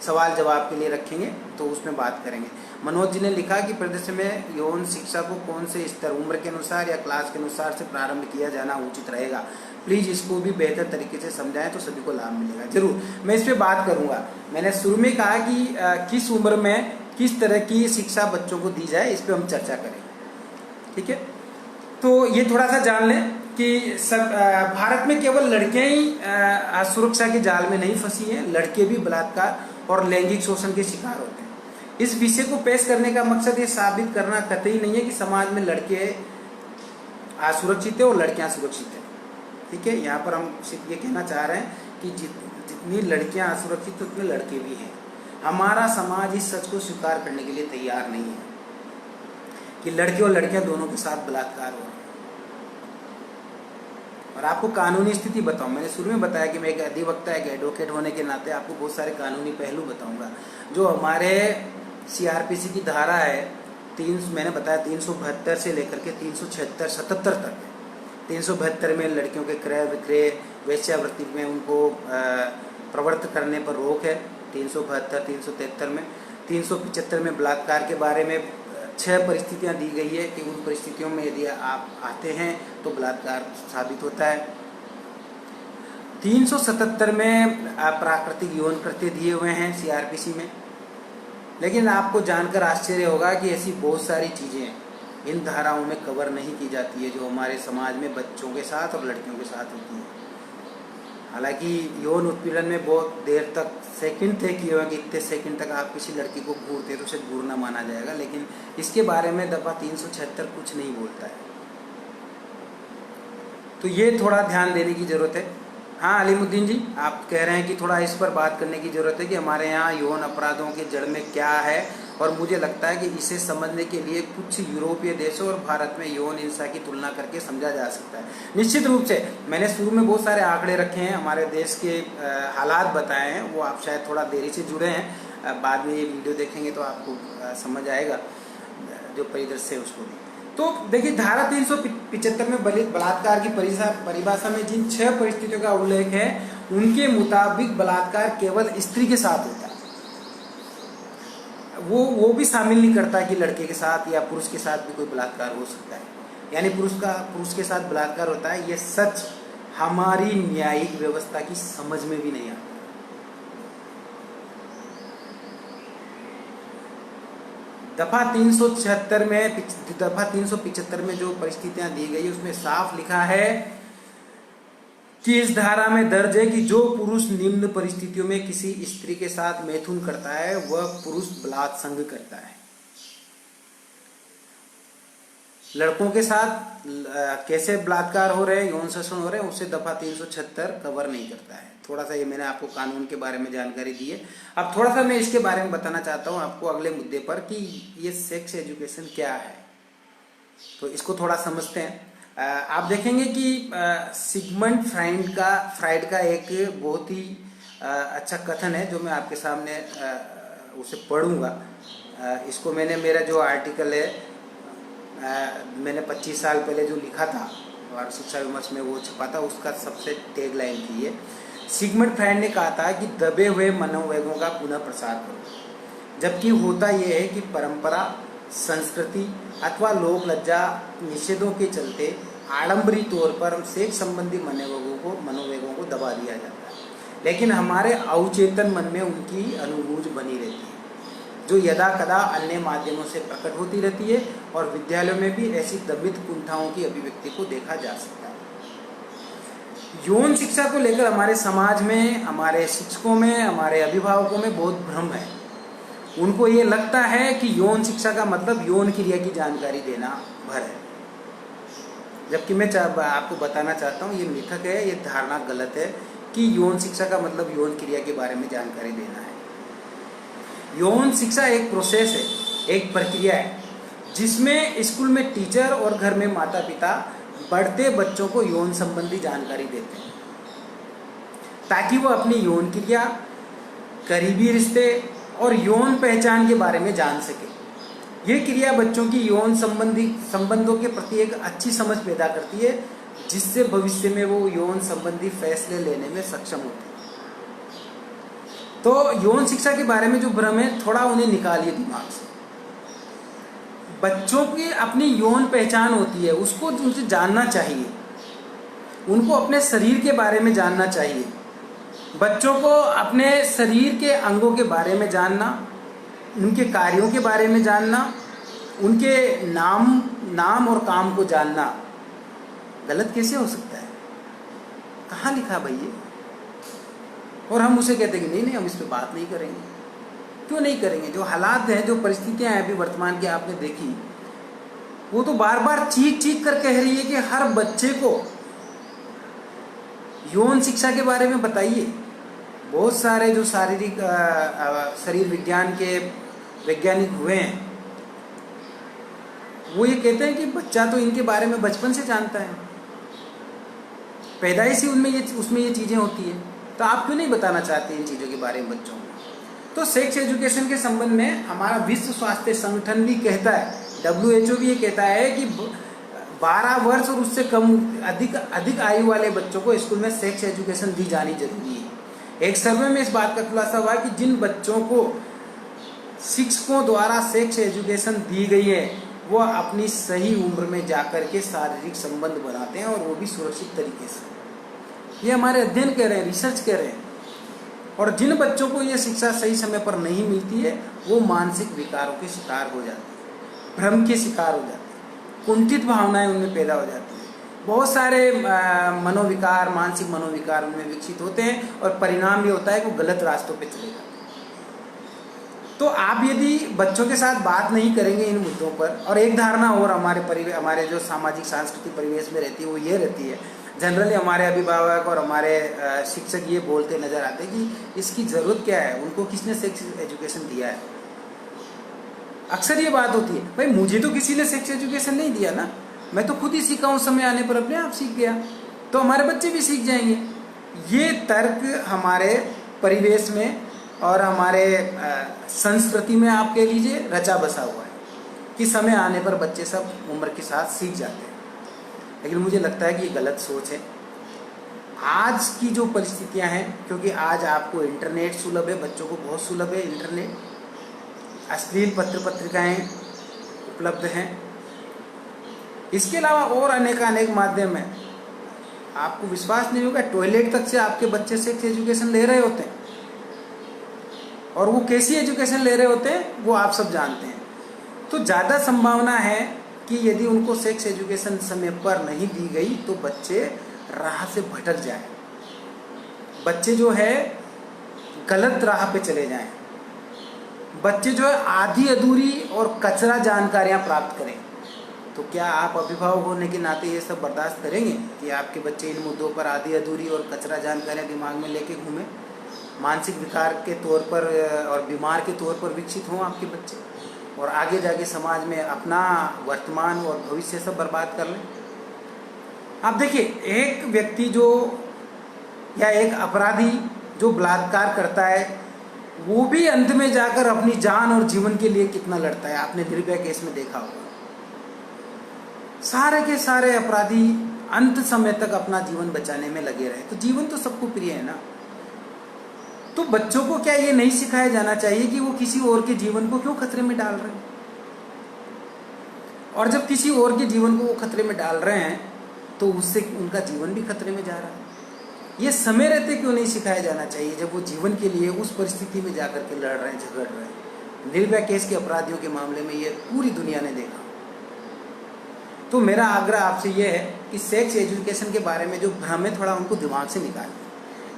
सवाल जवाब के लिए रखेंगे तो उसमें बात करेंगे। मनोज जी ने लिखा कि प्रदेश में यौन शिक्षा को कौन से स्तर, उम्र के अनुसार या क्लास के अनुसार से प्रारंभ किया जाना उचित रहेगा। प्लीज़ इसको भी बेहतर तरीके से समझाएं तो सभी को लाभ मिलेगा। जरूर मैं इस पर बात करूंगा। मैंने शुरू में कहा कि किस उम्र में किस तरह की शिक्षा बच्चों को दी जाए, इस पर हम चर्चा करें। ठीक है, तो ये थोड़ा सा जान लें कि भारत में केवल लड़कियां ही सुरक्षा के जाल में नहीं फंसी हैं, लड़के भी बलात्कार और लैंगिक शोषण के शिकार होते हैं। इस विषय को पेश करने का मकसद ये साबित करना कतई नहीं है कि समाज में लड़के असुरक्षित है और लड़कियां सुरक्षित है। ठीक है, यहाँ पर हम सिर्फ ये कहना चाह रहे हैं कि जितनी लड़कियां असुरक्षित उतने लड़के भी हैं। हमारा समाज इस सच को स्वीकार करने के लिए तैयार नहीं है कि लड़के और लड़कियां दोनों के साथ बलात्कार हो रहा है। और आपको कानूनी स्थिति बताऊं, मैंने शुरू में बताया कि मैं एक अधिवक्ता, एक एडवोकेट होने के नाते आपको बहुत सारे कानूनी पहलू बताऊंगा। जो हमारे सीआरपीसी की धारा है मैंने बताया 372 से लेकर के 376-77 तक। 372 में लड़कियों के क्रय विक्रय वेश्यावृत्ति में उनको प्रवृत्त करने पर रोक है, 372, 373 में। 375 में बलात्कार के बारे में 6 परिस्थितियां दी गई है कि उन परिस्थितियों में यदि आप आते हैं तो बलात्कार साबित होता है। 377 में प्राकृतिक यौन कृत्य दिए हुए हैं सीआरपीसी में। लेकिन आपको जानकर आश्चर्य होगा कि ऐसी बहुत सारी चीजें इन धाराओं में कवर नहीं की जाती है जो हमारे समाज में बच्चों के साथ और लड़कियों के साथ होती है। हालांकि यौन उत्पीड़न में बहुत देर तक सेकंड तय किए हुए कि इतने सेकंड तक आप किसी लड़की को घूरते तो उसे घूरना माना जाएगा, लेकिन इसके बारे में दफा 376 कुछ नहीं बोलता है। तो ये थोड़ा ध्यान देने की जरूरत है। हाँ अलीमुद्दीन जी, आप कह रहे हैं कि थोड़ा इस पर बात करने की जरूरत है कि हमारे यहाँ यौन अपराधों के जड़ में क्या है, और मुझे लगता है कि इसे समझने के लिए कुछ यूरोपीय देशों और भारत में यौन हिंसा की तुलना करके समझा जा सकता है। निश्चित रूप से मैंने शुरू में बहुत सारे आंकड़े रखे हैं, हमारे देश के हालात बताए हैं, वो आप शायद थोड़ा देरी से जुड़े हैं, बाद में ये वीडियो देखेंगे तो आपको समझ आएगा जो परिदृश्य है उसको भी। तो देखिए धारा 375 में बलात्कार की परिभाषा में जिन 6 परिस्थितियों का उल्लेख है उनके मुताबिक बलात्कार केवल स्त्री के साथ होता है। वो भी शामिल नहीं करता कि लड़के के साथ या पुरुष के साथ भी कोई बलात्कार हो सकता है, यानी पुरुष के साथ बलात्कार होता है। ये सच हमारी न्यायिक व्यवस्था की समझ में भी नहीं आता। दफा 375 में जो परिस्थितियां दी गई उसमें साफ लिखा है कि इस धारा में दर्ज है कि जो पुरुष निम्न परिस्थितियों में किसी स्त्री के साथ मैथुन करता है वह पुरुष बलात्संग करता है। लड़कों के साथ कैसे बलात्कार हो रहे हैं, यौन शोषण हो रहे हैं, उससे दफा 376 कवर नहीं करता है। थोड़ा सा ये मैंने आपको कानून के बारे में जानकारी दी है। अब थोड़ा सा मैं इसके बारे में बताना चाहता हूँ आपको अगले मुद्दे पर कि ये सेक्स एजुकेशन क्या है, तो इसको थोड़ा समझते हैं। आप देखेंगे कि सिगमंड फ्राइड का एक बहुत ही अच्छा कथन है जो मैं आपके सामने उसे पढ़ूंगा। इसको मेरा जो आर्टिकल है मैंने 25 साल पहले जो लिखा था और शिक्षा विमर्श में वो छपा था, उसका सबसे टैग लाइन थी ये। सिगमंड फ्राइड ने कहा था कि दबे हुए मनोवेगों का पुनः प्रसार करो, जबकि होता यह है कि परंपरा, संस्कृति अथवा लोक लज्जा निषेधों के चलते आडंबरी तौर पर सेक्स संबंधी मनोवेगों को दबा दिया जाता है, लेकिन हमारे अवचेतन मन में उनकी अनुभूति बनी रहती है जो यदा कदा अन्य माध्यमों से प्रकट होती रहती है, और विद्यालयों में भी ऐसी दमित कुंठाओं की अभिव्यक्ति को देखा जा सकता है। यौन शिक्षा को लेकर हमारे समाज में, हमारे शिक्षकों में, हमारे अभिभावकों में बहुत भ्रम है। उनको ये लगता है कि यौन शिक्षा का मतलब यौन क्रिया की जानकारी देना भर है, जबकि मैं आपको बताना चाहता हूँ ये मिथक है, ये धारणा गलत है कि यौन शिक्षा का मतलब यौन क्रिया के बारे में जानकारी देना है। यौन शिक्षा एक प्रोसेस है, एक प्रक्रिया है जिसमें स्कूल में टीचर और घर में माता पिता बढ़ते बच्चों को यौन संबंधी जानकारी देते हैं ताकि वो अपनी यौन क्रिया, करीबी रिश्ते और यौन पहचान के बारे में जान सके। ये क्रिया बच्चों की यौन संबंधों के प्रति एक अच्छी समझ पैदा करती है, जिससे भविष्य में वो यौन संबंधी फैसले लेने में सक्षम होते हैं। तो यौन शिक्षा के बारे में जो भ्रम है थोड़ा उन्हें निकालिए दिमाग से। बच्चों की अपनी यौन पहचान होती है, उसको उनसे जानना चाहिए, उनको अपने शरीर के बारे में जानना चाहिए। बच्चों को अपने शरीर के अंगों के बारे में जानना, उनके कार्यों के बारे में जानना, उनके नाम और काम को जानना गलत कैसे हो सकता है? कहाँ लिखा भाई ये? और हम उसे कहते हैं कि नहीं हम इस पे बात नहीं करेंगे। क्यों नहीं करेंगे? जो हालात हैं, जो परिस्थितियां हैं अभी वर्तमान की आपने देखी, वो तो बार बार चीख कर कह रही है कि हर बच्चे को यौन शिक्षा के बारे में बताइए। बहुत सारे जो शरीर विज्ञान के वैज्ञानिक हुए हैं वो ये कहते हैं कि बच्चा तो इनके बारे में बचपन से जानता है। पैदाइशी उसमें ये चीज़ें होती है, तो आप क्यों नहीं बताना चाहते इन चीज़ों के बारे में बच्चों को? तो सेक्स एजुकेशन के संबंध में हमारा विश्व स्वास्थ्य संगठन भी कहता है, WHO भी ये कहता है कि 12 वर्ष और उससे कम अधिक आयु वाले बच्चों को स्कूल में सेक्स एजुकेशन दी जानी जरूरी है। एक सर्वे में इस बात का खुलासा हुआ कि जिन बच्चों को शिक्षकों द्वारा सेक्स एजुकेशन दी गई है वो अपनी सही उम्र में जाकर के शारीरिक संबंध बनाते हैं, और वो भी सुरक्षित तरीके से। ये हमारे अध्ययन कह रहे हैं, रिसर्च कह रहे हैं। और जिन बच्चों को ये शिक्षा सही समय पर नहीं मिलती है वो मानसिक विकारों के शिकार हो जाते हैं, भ्रम के शिकार हो जाते हैं, कुंठित भावनाएं उनमें पैदा हो जाती हैं, बहुत सारे मनोविकार, मानसिक मनोविकार उनमें विकसित होते हैं, और परिणाम ये होता है कि वो गलत रास्तों पे चले जाते हैं। तो आप यदि बच्चों के साथ बात नहीं करेंगे इन मुद्दों पर, और एक धारणा और हमारे जो सामाजिक सांस्कृतिक परिवेश में रहती है वो ये रहती है, जनरली हमारे अभिभावक और हमारे शिक्षक ये बोलते नजर आते हैं कि इसकी ज़रूरत क्या है, उनको किसने सेक्स एजुकेशन दिया है। अक्सर ये बात होती है, भाई मुझे तो किसी ने सेक्स एजुकेशन नहीं दिया ना, मैं तो खुद ही सीखा हूँ, समय आने पर अपने आप सीख गया, तो हमारे बच्चे भी सीख जाएंगे। ये तर्क हमारे परिवेश में और हमारे संस्कृति में आप कह लीजिए रचा बसा हुआ है कि समय आने पर बच्चे सब उम्र के साथ सीख जाते हैं, लेकिन मुझे लगता है कि ये गलत सोच है। आज की जो परिस्थितियां हैं, क्योंकि आज आपको इंटरनेट सुलभ है, बच्चों को बहुत सुलभ है इंटरनेट, अश्लील पत्र पत्रिकाएं उपलब्ध हैं, इसके अलावा और अनेक माध्यम हैं। आपको विश्वास नहीं होगा, टॉयलेट तक से आपके बच्चे सेक्स एजुकेशन ले रहे होते हैं, और वो कैसी एजुकेशन ले रहे होते हैं वो आप सब जानते हैं। तो ज़्यादा संभावना है कि यदि उनको सेक्स एजुकेशन समय पर नहीं दी गई तो बच्चे राह से भटक जाएं, बच्चे जो है गलत राह पे चले जाएं, बच्चे जो है आधी अधूरी और कचरा जानकारियां प्राप्त करें। तो क्या आप अभिभावक होने के नाते ये सब बर्दाश्त करेंगे कि आपके बच्चे इन मुद्दों पर आधी अधूरी और कचरा जानकारियां दिमाग में लेके घूमें, मानसिक विकार के तौर पर और बीमार के तौर पर विकसित हों आपके बच्चे, और आगे जाके समाज में अपना वर्तमान और भविष्य सब बर्बाद कर लें? आप देखिए, एक व्यक्ति जो या एक अपराधी जो बलात्कार करता है वो भी अंत में जाकर अपनी जान और जीवन के लिए कितना लड़ता है। आपने निर्भया केस में देखा होगा, सारे के सारे अपराधी अंत समय तक अपना जीवन बचाने में लगे रहे। तो जीवन तो सबको प्रिय है ना, तो बच्चों को क्या ये नहीं सिखाया जाना चाहिए कि वो किसी और के जीवन को क्यों खतरे में डाल रहे हैं? और जब किसी और के जीवन को वो खतरे में डाल रहे हैं तो उससे उनका जीवन भी खतरे में जा रहा है। ये समय रहते क्यों नहीं सिखाया जाना चाहिए, जब वो जीवन के लिए उस परिस्थिति में जाकर के लड़ रहे हैं, झगड़ रहे हैं। निर्भया केस के अपराधियों के मामले में ये पूरी दुनिया ने देखा। तो मेरा आग्रह आपसे ये है कि सेक्स एजुकेशन के बारे में जो भ्रम है थोड़ा उनको दिमाग से निकालें।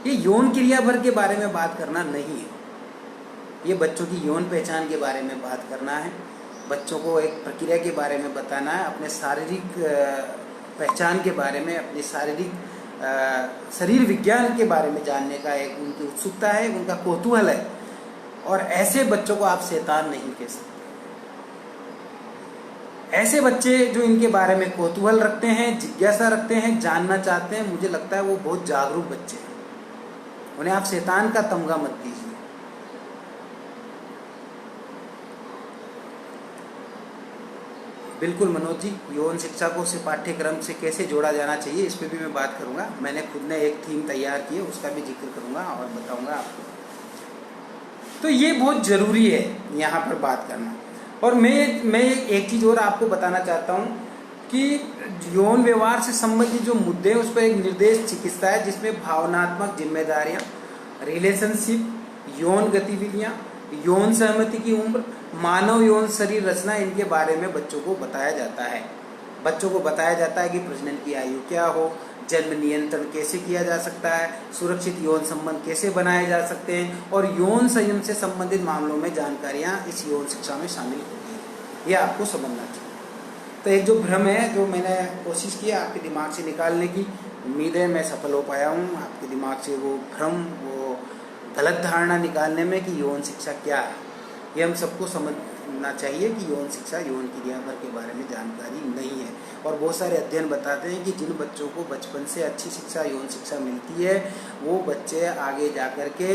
ये यौन क्रिया भर के बारे में बात करना नहीं है, ये बच्चों की यौन पहचान के बारे में बात करना है, बच्चों को एक प्रक्रिया के बारे में बताना है, अपने शारीरिक पहचान के बारे में, अपने शारीरिक शरीर विज्ञान के बारे में जानने का एक उनकी उत्सुकता है, उनका कौतूहल है। और ऐसे बच्चों को आप शैतान नहीं कह सकते। ऐसे बच्चे जो इनके बारे में कौतूहल रखते हैं, जिज्ञासा रखते हैं, जानना चाहते हैं, मुझे लगता है वो बहुत जागरूक बच्चे हैं। उन्हें आप शैतान का तमगा मत दीजिए। बिल्कुल मनोज जी, यौन शिक्षा को से पाठ्यक्रम से कैसे जोड़ा जाना चाहिए इस पे भी मैं बात करूंगा। मैंने खुद ने एक थीम तैयार की है, उसका भी जिक्र करूंगा और बताऊंगा आपको। तो ये बहुत जरूरी है यहाँ पर बात करना। और मैं एक चीज़ और आपको बताना चाहता हूँ कि यौन व्यवहार से संबंधित जो मुद्दे हैं उस पर एक निर्देश चिकित्सा है, जिसमें भावनात्मक जिम्मेदारियां, रिलेशनशिप, यौन गतिविधियां, यौन सहमति की उम्र, मानव यौन शरीर रचना, इनके बारे में बच्चों को बताया जाता है। बच्चों को बताया जाता है कि प्रजनन की आयु क्या हो, जन्म नियंत्रण कैसे किया जा सकता है, सुरक्षित यौन संबंध कैसे बनाए जा सकते हैं, और यौन संयम से संबंधित मामलों में जानकारियां इस यौन शिक्षा में शामिल होती हैं। यह आपको समझना चाहिए। तो एक जो भ्रम है जो मैंने कोशिश की आपके दिमाग से निकालने की, उम्मीद है मैं सफल हो पाया हूँ आपके दिमाग से वो भ्रम, वो गलत धारणा निकालने में कि यौन शिक्षा क्या है। ये हम सबको समझना चाहिए कि यौन शिक्षा, यौन क्रियाकर के बारे में जानकारी नहीं है। और बहुत सारे अध्ययन बताते हैं कि जिन बच्चों को बचपन से अच्छी शिक्षा, यौन शिक्षा मिलती है, वो बच्चे आगे जाकर के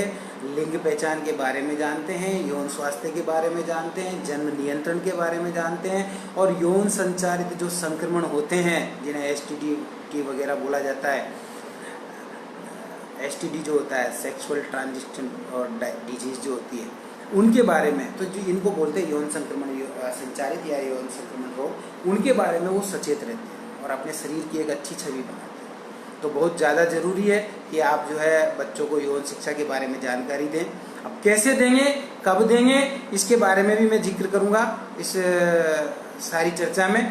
लिंग पहचान के बारे में जानते हैं, यौन स्वास्थ्य के बारे में जानते हैं, जन्म नियंत्रण के बारे में जानते हैं, और यौन संचारित जो संक्रमण होते हैं जिन्हें STD वगैरह बोला जाता है, STD जो होता है सेक्सुअल ट्रांजिशन और डिजीज जो होती है, उनके बारे में, तो जो इनको बोलते हैं यौन संक्रमण संचारित या यौन संक्रमण रोग, उनके बारे में वो सचेत रहते हैं और अपने शरीर की एक अच्छी छवि बनाते हैं। तो बहुत ज़्यादा ज़रूरी है कि आप जो है बच्चों को यौन शिक्षा के बारे में जानकारी दें। अब कैसे देंगे, कब देंगे, इसके बारे में भी मैं जिक्र करूँगा इस सारी चर्चा में।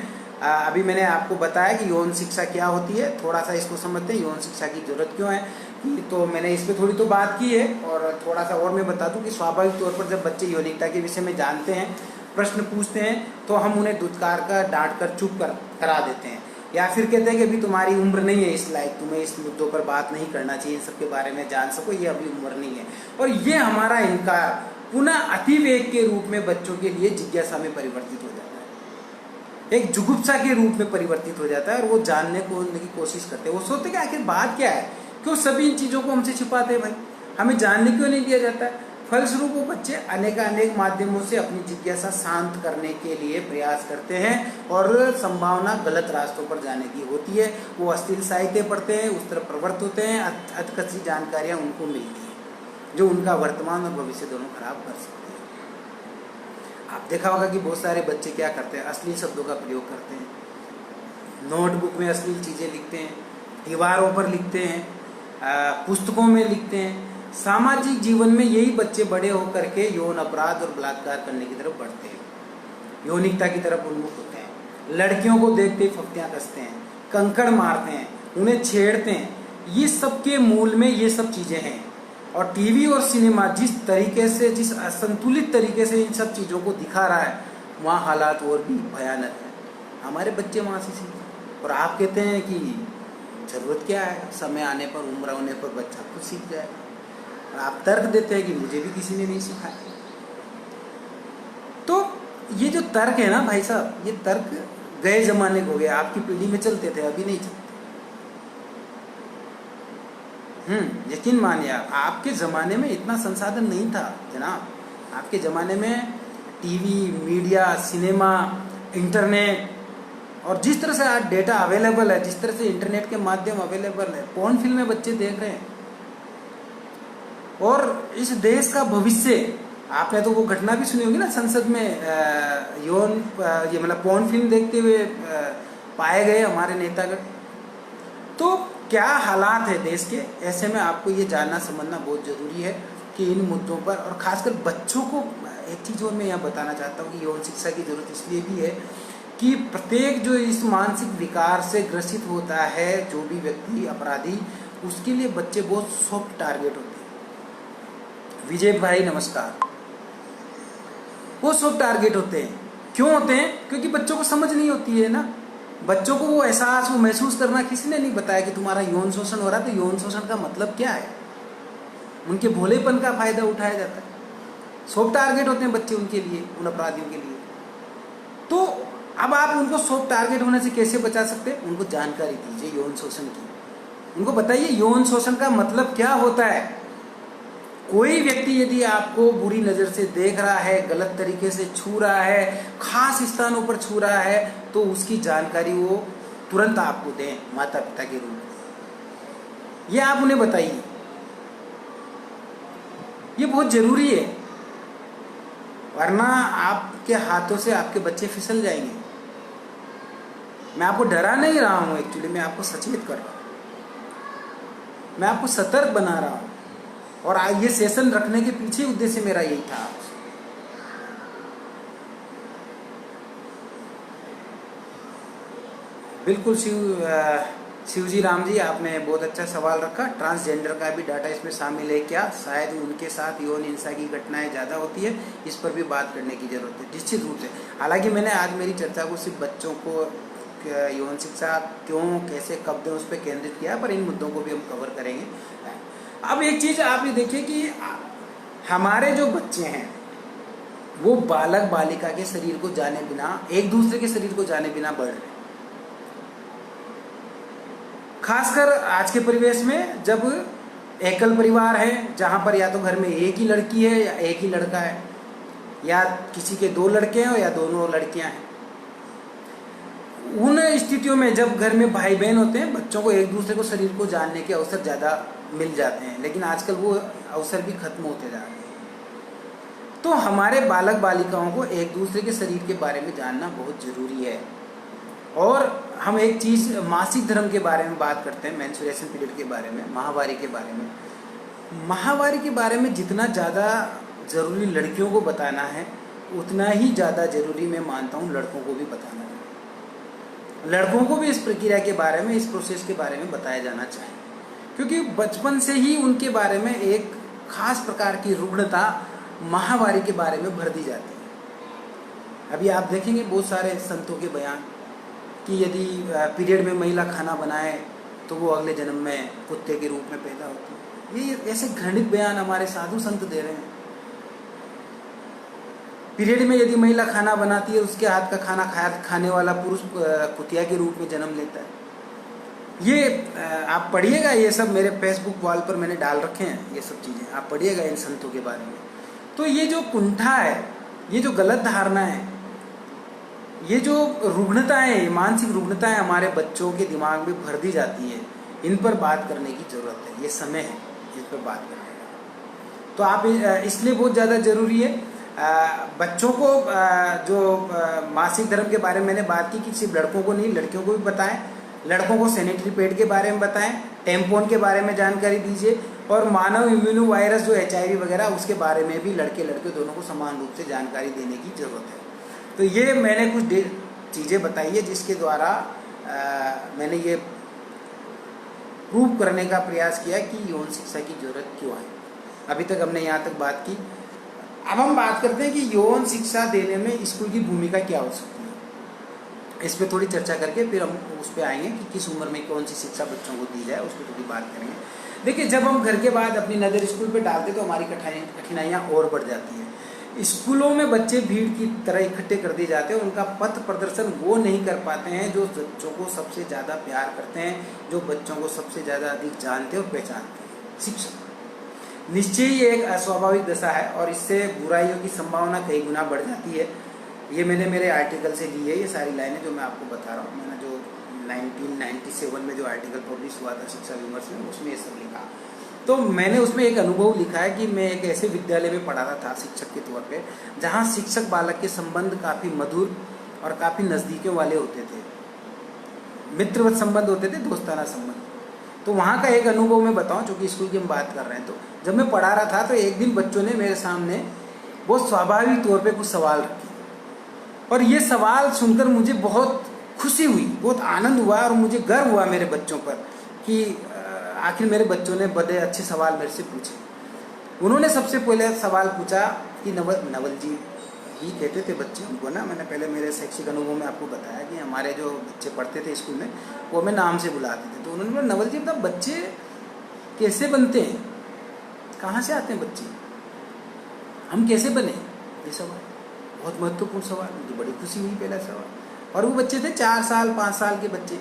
अभी मैंने आपको बताया कि यौन शिक्षा क्या होती है, थोड़ा सा इसको समझते हैं, यौन शिक्षा की जरूरत क्यों है। तो मैंने इस पर थोड़ी तो बात की है, और थोड़ा सा और मैं बता दूं कि स्वाभाविक तौर पर जब बच्चे यौनिकता के विषय में जानते हैं, प्रश्न पूछते हैं, तो हम उन्हें दुत्कार कर, डांट कर चुप करा देते हैं, या फिर कहते हैं कि अभी तुम्हारी उम्र नहीं है इस लायक, तुम्हें इस मुद्दों पर बात नहीं करना चाहिए, इन सब के बारे में जान सको, ये अभी उम्र नहीं है। और ये हमारा इनकार पुनः अतिवेग के रूप में बच्चों के लिए जिज्ञासा में परिवर्तित हो जाता है, एक जुगुप्सा के रूप में परिवर्तित हो जाता है, और वो जानने की कोशिश करते हैं। वो सोचते हैं कि आखिर बात क्या है, क्यों सभी इन चीज़ों को हमसे छिपाते हैं भाई, हमें जानने क्यों नहीं दिया जाता है। फलस्वरूप वो बच्चे अनेक माध्यमों से अपनी जिज्ञासा शांत करने के लिए प्रयास करते हैं, और संभावना गलत रास्तों पर जाने की होती है। वो अश्लील साहित्य पढ़ते हैं, उस तरफ प्रवृत्त होते हैं, अधकची जानकारियाँ उनको मिलती हैं जो उनका वर्तमान और भविष्य दोनों खराब कर सकते हैं। आप देखा होगा कि बहुत सारे बच्चे क्या करते हैं, अश्लील शब्दों का प्रयोग करते हैं, नोटबुक में अश्लील चीज़ें लिखते हैं, दीवारों पर लिखते हैं, पुस्तकों में लिखते हैं। सामाजिक जीवन में यही बच्चे बड़े होकर के यौन अपराध और बलात्कार करने की तरफ बढ़ते हैं, यौनिकता की तरफ उन्मुख होते हैं, लड़कियों को देखते ही फप्तियाँ कसते हैं, कंकड़ मारते हैं, उन्हें छेड़ते हैं। ये सब के मूल में ये सब चीज़ें हैं। और टीवी और सिनेमा जिस तरीके से, जिस असंतुलित तरीके से इन सब चीज़ों को दिखा रहा है, वहाँ हालात और भी भयानक है। हमारे बच्चे वहाँ से सीखते, और आप कहते हैं कि जरूरत क्या है, समय आने पर, उम्र होने पर बच्चा खुद सीख जाए। और आप तर्क देते हैं कि मुझे भी किसी ने नहीं सिखाया। तो ये जो तर्क है ना भाई साहब, ये तर्क गए जमाने को हो गए, आपकी पीढ़ी में चलते थे, अभी नहीं चलते। यकीन मानिए, आपके ज़माने में इतना संसाधन नहीं था जनाब। आपके ज़माने में टीवी, मीडिया, सिनेमा, इंटरनेट, और जिस तरह से आज डेटा अवेलेबल है, जिस तरह से इंटरनेट के माध्यम अवेलेबल है, कौन फिल्में बच्चे देख रहे हैं। और इस देश का भविष्य, आपने तो वो घटना भी सुनी होगी ना, संसद में यौन ये मतलब पॉर्न फिल्म देखते हुए पाए गए हमारे नेतागण। तो क्या हालात है देश के, ऐसे में आपको ये जानना समझना बहुत जरूरी है कि इन मुद्दों पर, और खासकर बच्चों को एक चीज़ और मैं यहाँ बताना चाहता हूँ कि यौन शिक्षा की जरूरत इसलिए भी है कि प्रत्येक जो इस मानसिक विकार से ग्रसित होता है, जो भी व्यक्ति अपराधी, उसके लिए बच्चे बहुत सॉफ्ट टारगेट होते हैं। विजय भाई नमस्कार। वो सॉफ्ट टारगेट होते हैं। क्यों होते हैं? क्योंकि बच्चों को समझ नहीं होती है ना। बच्चों को वो एहसास, वो महसूस करना किसी ने नहीं बताया कि तुम्हारा यौन शोषण हो रहा है, तो यौन शोषण का मतलब क्या है। उनके भोलेपन का फायदा उठाया जाता है। सॉफ्ट टारगेट होते हैं बच्चे उनके लिए, उन अपराधियों के लिए। तो अब आप उनको सॉफ्ट टारगेट होने से कैसे बचा सकते हैं? उनको जानकारी दीजिए यौन शोषण की। उनको बताइए यौन शोषण का मतलब क्या होता है। कोई व्यक्ति यदि आपको बुरी नज़र से देख रहा है, गलत तरीके से छू रहा है, खास स्थानों पर छू रहा है, तो उसकी जानकारी वो तुरंत आपको दें माता पिता के रूप में। ये आप उन्हें बताइए, ये बहुत जरूरी है, वरना आपके हाथों से आपके बच्चे फिसल जाएंगे। मैं आपको डरा नहीं रहा हूँ, एक्चुअली मैं आपको सचेत कर रहा हूँ, मैं आपको सतर्क बना रहा हूँ। और ये सेशन रखने के पीछे उद्देश्य मेरा यही था। बिल्कुल शिवजी राम जी, आपने बहुत अच्छा सवाल रखा। ट्रांसजेंडर का भी डाटा इसमें शामिल है क्या? शायद उनके साथ यौन हिंसा की घटनाएं ज़्यादा होती है, इस पर भी बात करने की जरूरत है निश्चित रूप से। हालांकि मैंने आज मेरी चर्चा को सिर्फ बच्चों को यौन शिक्षा क्यों, कैसे, कब दें, उस पर केंद्रित किया, पर इन मुद्दों को भी हम कवर करेंगे। अब एक चीज़ आप ये देखिए कि हमारे जो बच्चे हैं वो बालक बालिका के शरीर को जाने बिना, एक दूसरे के शरीर को जाने बिना बढ़ रहे। खासकर आज के परिवेश में जब एकल परिवार है, जहां पर या तो घर में एक ही लड़की है या एक ही लड़का है, या किसी के 2 लड़के हैं या दोनों लड़कियां हैं। उन स्थितियों में जब घर में भाई बहन होते हैं, बच्चों को एक दूसरे को शरीर को जानने के अवसर ज़्यादा मिल जाते हैं, लेकिन आजकल वो अवसर भी खत्म होते जा रहे हैं। तो हमारे बालक बालिकाओं को एक दूसरे के शरीर के बारे में जानना बहुत ज़रूरी है। और हम एक चीज़ मासिक धर्म के बारे में बात करते हैं, मेंस्ट्रुएशन पीरियड के बारे में, माहवारी के बारे में। माहवारी के बारे में जितना ज़्यादा ज़रूरी लड़कियों को बताना है, उतना ही ज़्यादा ज़रूरी मैं मानता हूँ लड़कों को भी बताना है। लड़कों को भी इस प्रक्रिया के बारे में, इस प्रोसेस के बारे में बताया जाना चाहिए, क्योंकि बचपन से ही उनके बारे में एक खास प्रकार की रुग्णता माहवारी के बारे में भर दी जाती है। अभी आप देखेंगे बहुत सारे संतों के बयान कि यदि पीरियड में महिला खाना बनाए तो वो अगले जन्म में कुत्ते के रूप में पैदा होती है। ये ऐसे घृणित बयान हमारे साधु संत दे रहे हैं। पीरियड में यदि महिला खाना बनाती है, उसके हाथ का खाना खाने वाला पुरुष कुतिया के रूप में जन्म लेता है। ये आप पढ़िएगा, ये सब मेरे फेसबुक वॉल पर मैंने डाल रखे हैं, ये सब चीज़ें आप पढ़िएगा इन संतों के बारे में। तो ये जो कुंठा है, ये जो गलत धारणा है, ये जो रुग्णताएं, मानसिक रुग्णताएं हमारे बच्चों के दिमाग में भर दी जाती है, इन पर बात करने की जरूरत है। ये समय है इस पर बात करने का। तो आप इसलिए बहुत ज़्यादा ज़रूरी है बच्चों को जो मासिक धर्म के बारे में मैंने बात की कि सिर्फ लड़कों को नहीं, लड़कियों को भी बताएं। लड़कों को सैनिटरी पैड के बारे में बताएं, टेम्पोन के बारे में जानकारी दीजिए, और मानव इम्यूनो वायरस जो HIV वगैरह, उसके बारे में भी लड़के लड़के दोनों को समान रूप से जानकारी देने की जरूरत है। तो ये मैंने कुछ चीज़ें बताई है जिसके द्वारा मैंने ये प्रूव करने का प्रयास किया कि यौन शिक्षा की जरूरत क्यों है। अभी तक हमने यहाँ तक बात की। अब हम बात करते हैं कि यौन शिक्षा देने में स्कूल की भूमिका क्या हो सकती है। इस पर थोड़ी चर्चा करके फिर हम उस पर आएंगे कि किस उम्र में कौन सी शिक्षा बच्चों को दी जाए, उस पर थोड़ी बात करेंगे। देखिए, जब हम घर के बाद अपनी नज़र स्कूल पे डालते तो हमारी कठिनाइयाँ और बढ़ जाती हैं। स्कूलों में बच्चे भीड़ की तरह इकट्ठे कर दिए जाते हैं। उनका पथ प्रदर्शन वो नहीं कर पाते हैं जो बच्चों को सबसे ज़्यादा प्यार करते हैं, जो बच्चों को सबसे ज़्यादा अधिक जानते और पहचानते हैं, शिक्षक। निश्चय ही एक अस्वाभाविक दशा है और इससे बुराइयों की संभावना कई गुना बढ़ जाती है। ये मैंने मेरे आर्टिकल से ली है, ये सारी लाइनें जो मैं आपको बता रहा हूँ। मैंने जो 1997 में जो आर्टिकल पब्लिश हुआ था शिक्षा विमर्श में, उसमें ये सब लिखा। तो मैंने उसमें एक अनुभव लिखा है कि मैं एक ऐसे विद्यालय में पढ़ाता था शिक्षक के तौर पे, जहाँ शिक्षक बालक के संबंध काफ़ी मधुर और काफ़ी नज़दीकियों वाले होते थे, मित्रवत संबंध होते थे, दोस्ताना संबंध। तो वहाँ का एक अनुभव मैं बताऊँ, चूँकि स्कूल की हम बात कर रहे हैं। तो जब मैं पढ़ा रहा था तो एक दिन बच्चों ने मेरे सामने बहुत स्वाभाविक तौर पर कुछ सवाल रखे, और ये सवाल सुनकर मुझे बहुत खुशी हुई, बहुत आनंद हुआ और मुझे गर्व हुआ मेरे बच्चों पर कि आखिर मेरे बच्चों ने बड़े अच्छे सवाल मेरे से पूछे। उन्होंने सबसे पहले सवाल पूछा कि नवल जी ही कहते थे बच्चे उनको ना। मैंने पहले मेरे शैक्षिक अनुभव में आपको बताया कि हमारे जो बच्चे पढ़ते थे स्कूल में, वो हमें नाम से बुलाते थे। तो उन्होंने बोला, नवल जी मतलब बच्चे कैसे बनते हैं, कहाँ से आते हैं बच्चे, हम कैसे बने? ये सवाल बहुत महत्वपूर्ण सवाल, मुझे बड़ी खुशी हुई पहला सवाल। और वो बच्चे थे 4 साल 5 साल के बच्चे,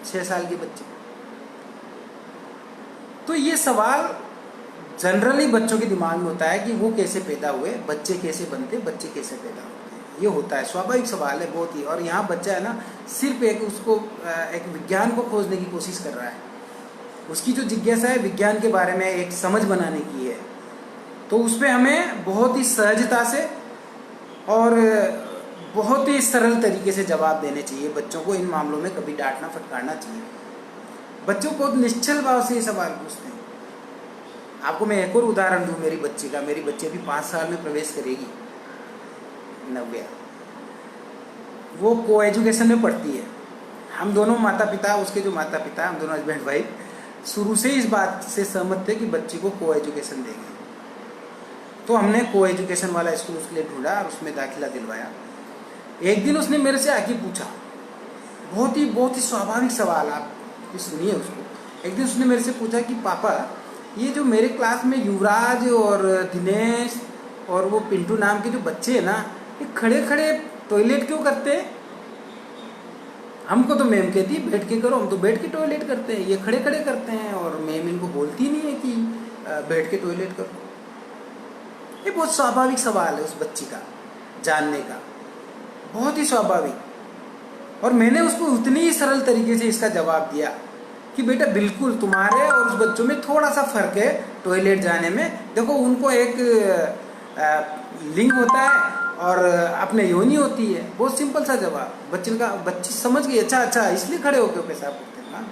6 साल के बच्चे। तो ये सवाल जनरली बच्चों के दिमाग में होता है कि वो कैसे पैदा हुए, बच्चे कैसे बनते, बच्चे कैसे पैदा होते हैं, ये होता है, स्वाभाविक सवाल है बहुत ही। और यहाँ बच्चा है ना, सिर्फ एक विज्ञान को खोजने की कोशिश कर रहा है। उसकी जो जिज्ञासा है विज्ञान के बारे में एक समझ बनाने की है। तो उस पर हमें बहुत ही सहजता से और बहुत ही सरल तरीके से जवाब देने चाहिए। बच्चों को इन मामलों में कभी डांटना फटकारना चाहिए। बच्चों को निश्चल भाव से ये सवाल पूछते हैं। आपको मैं एक और उदाहरण दूं मेरी बच्ची का। मेरी बच्ची अभी 5 साल में प्रवेश करेगी, नव्या। वो को एजुकेशन में पढ़ती है। हम दोनों माता पिता, उसके जो माता पिता, हम दोनों हस्बैंड वाइफ शुरू से इस बात से सहमत थे कि बच्ची को को एजुकेशन देंगे। तो हमने को एजुकेशन वाला स्कूल उसके लिए ढूंढा और उसमें दाखिला दिलवाया। एक दिन उसने मेरे से आके पूछा, बहुत ही स्वाभाविक सवाल, आप सुनिए उसको। एक दिन उसने मेरे से पूछा कि पापा, ये जो मेरे क्लास में युवराज और दिनेश और वो पिंटू नाम के जो बच्चे हैं ना, ये खड़े खड़े टॉयलेट क्यों करते हैं? हमको तो मैम कहती है बैठ के करो, हम तो बैठ के टॉयलेट करते हैं, ये खड़े खड़े करते हैं और मैम इनको बोलती नहीं है कि बैठ के टॉयलेट करो। ये बहुत स्वाभाविक सवाल है उस बच्ची का जानने का, बहुत ही स्वाभाविक। और मैंने उसको उतनी ही सरल तरीके से इसका जवाब दिया कि बेटा बिल्कुल तुम्हारे और उस बच्चों में थोड़ा सा फर्क है टॉयलेट जाने में। देखो उनको एक लिंग होता है और अपने योनि होती है। बहुत सिंपल सा जवाब बच्ची समझ गई। अच्छा इसलिए खड़े होकर पेशाब करते हैं।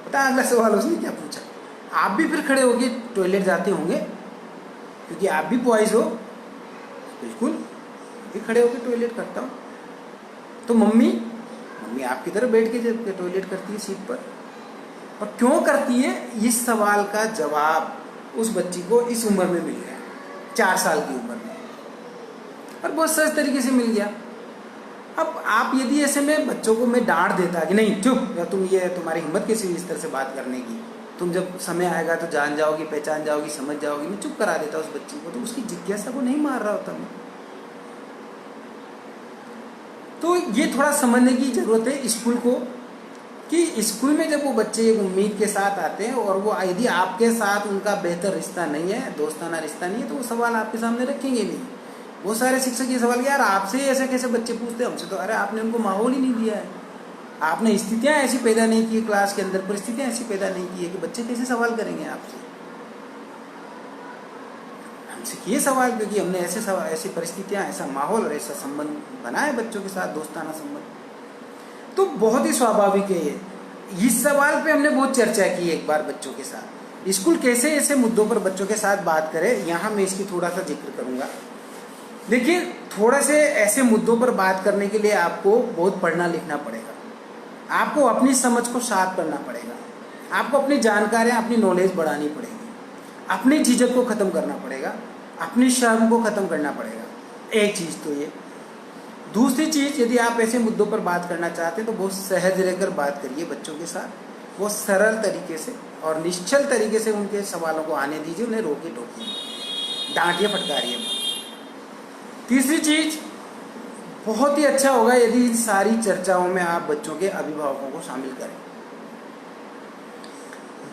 पता है अगला सवाल उसने क्या पूछा, आप भी फिर खड़े होके टॉयलेट जाते होंगे क्योंकि आप भी बॉयज हो? बिल्कुल, भी खड़े होकर टॉयलेट करता हूँ। तो मम्मी आपकी तरह बैठ के टॉयलेट करती है सीट पर, और क्यों करती है? इस सवाल का जवाब उस बच्ची को इस उम्र में मिल गया, 4 साल की उम्र में, और बहुत सहज तरीके से मिल गया। अब आप यदि ऐसे में बच्चों को मैं डांट देता कि नहीं चुप, या तुम ये तुम्हारी हिम्मत कैसी हुई इस तरह से बात करने की, तुम जब समय आएगा तो जान जाओगी, पहचान जाओगी, समझ जाओगी, मैं चुप करा देता उस बच्ची को, तो उसकी जिज्ञासा को नहीं मार रहा होता मैं। तो ये थोड़ा समझने की जरूरत है स्कूल को, कि स्कूल में जब वो बच्चे एक उम्मीद के साथ आते हैं और वो यदि आपके साथ उनका बेहतर रिश्ता नहीं है, दोस्ताना रिश्ता नहीं है, तो वो सवाल आपके सामने रखेंगे नहीं। बहुत सारे शिक्षक ये सवाल, यार आपसे ऐसे कैसे बच्चे पूछते हैं हमसे, तो अरे आपने उनको माहौल ही नहीं दिया है, आपने स्थितियां ऐसी पैदा नहीं की क्लास के अंदर, परिस्थितियां ऐसी पैदा नहीं की है कि बच्चे कैसे सवाल करेंगे आपसे। हमसे किए सवाल क्योंकि हमने ऐसी परिस्थितियां, ऐसा माहौल और ऐसा संबंध बनाया बच्चों के साथ, दोस्ताना संबंध। तो बहुत ही स्वाभाविक है ये। इस सवाल पे हमने बहुत चर्चा की एक बार बच्चों के साथ। स्कूल कैसे ऐसे मुद्दों पर बच्चों के साथ बात करे, यहाँ मैं इसकी थोड़ा सा जिक्र करूंगा। देखिए, थोड़ा से ऐसे मुद्दों पर बात करने के लिए आपको बहुत पढ़ना लिखना पड़ेगा, आपको अपनी समझ को शार्प करना पड़ेगा, आपको अपनी जानकारियां, अपनी नॉलेज बढ़ानी पड़ेगी, अपनी झिझक को खत्म करना पड़ेगा, अपनी शर्म को खत्म करना पड़ेगा। एक चीज तो ये। दूसरी चीज, यदि आप ऐसे मुद्दों पर बात करना चाहते हैं तो बहुत सहज रहकर बात करिए बच्चों के साथ, बहुत सरल तरीके से और निश्चल तरीके से उनके सवालों को आने दीजिए, उन्हें रोकिए टोकिए, डांटिए फटकारिए। तीसरी चीज, बहुत ही अच्छा होगा यदि इन सारी चर्चाओं में आप बच्चों के अभिभावकों को शामिल करें।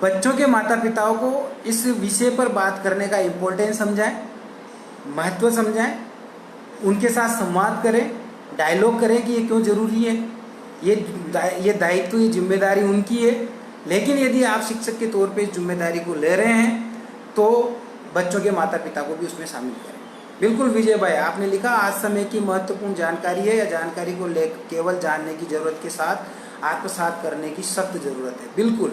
बच्चों के माता पिताओं को इस विषय पर बात करने का इम्पोर्टेंस समझाएं, महत्व समझाएं, उनके साथ संवाद करें, डायलॉग करें कि ये क्यों जरूरी है, ये दायित्व, ये जिम्मेदारी उनकी है। लेकिन यदि आप शिक्षक के तौर पे इस जिम्मेदारी को ले रहे हैं तो बच्चों के माता पिता को भी उसमें शामिल करें। बिल्कुल विजय भाई, आपने लिखा आज समय की महत्वपूर्ण जानकारी है, या जानकारी को केवल जानने की जरूरत के साथ आत्मसात करने की सख्त जरूरत है। बिल्कुल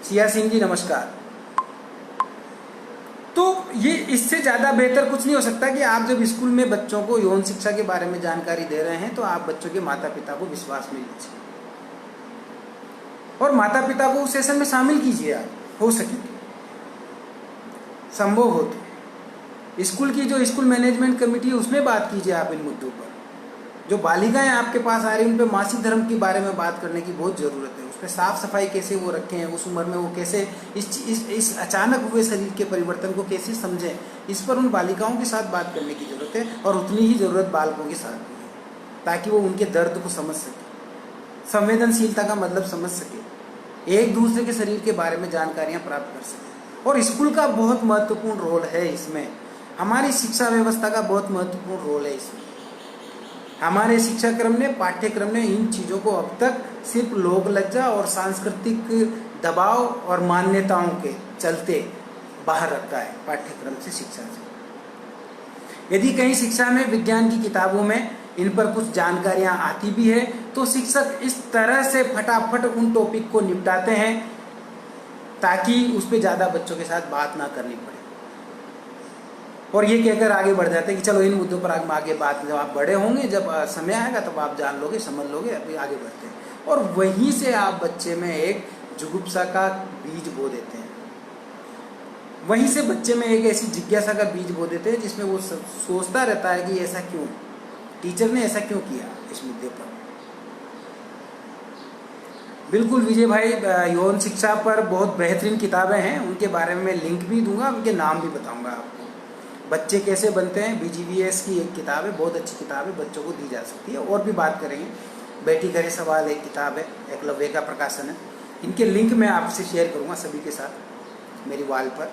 सिया सिंह जी नमस्कार। तो ये इससे ज्यादा बेहतर कुछ नहीं हो सकता कि आप जब स्कूल में बच्चों को यौन शिक्षा के बारे में जानकारी दे रहे हैं तो आप बच्चों के माता पिता को विश्वास में लीजिए और माता पिता को उस सेशन में शामिल कीजिए। आप हो सके संभव हो तो स्कूल की जो स्कूल मैनेजमेंट कमेटी है उसमें बात कीजिए आप इन मुद्दों पर। जो बालिकाएं आपके पास आ रही हैं उन पर मासिक धर्म के बारे में बात करने की बहुत जरूरत है। उस पर साफ सफाई कैसे वो रखें, उस उम्र में वो कैसे इस अचानक हुए शरीर के परिवर्तन को कैसे समझें, इस पर उन बालिकाओं के साथ बात करने की जरूरत है और उतनी ही जरूरत बालकों के साथ भी है, ताकि वो उनके दर्द को समझ सके, संवेदनशीलता का मतलब समझ सके, एक दूसरे के शरीर के बारे में जानकारियां प्राप्त कर सके। और स्कूल का बहुत महत्वपूर्ण रोल है इसमें, हमारी शिक्षा व्यवस्था का बहुत महत्वपूर्ण रोल है इसमें। हमारे शिक्षा क्रम ने, पाठ्यक्रम ने इन चीज़ों को अब तक सिर्फ लोक लज्जा और सांस्कृतिक दबाव और मान्यताओं के चलते बाहर रखा है पाठ्यक्रम से, शिक्षा से। यदि कहीं शिक्षा में विज्ञान की किताबों में इन पर कुछ जानकारियां आती भी है तो शिक्षक इस तरह से फटाफट उन टॉपिक को निपटाते हैं ताकि उस पर ज़्यादा बच्चों के साथ बात ना करनी पड़े, और ये कहकर आगे बढ़ जाते हैं कि चलो इन मुद्दों पर आगे बात, जब आप बड़े होंगे, जब समय आएगा तब आप जान लोगे, समझ लोगे, अभी आगे बढ़ते हैं। और वहीं से आप बच्चे में एक जुगुप्सा का बीज बो देते हैं, वहीं से बच्चे में एक ऐसी जिज्ञासा का बीज बो देते हैं जिसमें वो सोचता रहता है कि ऐसा क्यों, टीचर ने ऐसा क्यों किया इस मुद्दे पर। बिल्कुल विजय भाई, यौन शिक्षा पर बहुत बेहतरीन किताबें हैं, उनके बारे में मैं लिंक भी दूंगा, उनके नाम भी बताऊंगा आपको। बच्चे कैसे बनते हैं, BGVS की एक किताब है, बहुत अच्छी किताब है, बच्चों को दी जा सकती है। और भी बात करेंगे, बेटी करे सवाल एक किताब है, एकलव्य का प्रकाशन है। इनके लिंक मैं आपसे शेयर करूंगा सभी के साथ मेरी वॉल पर।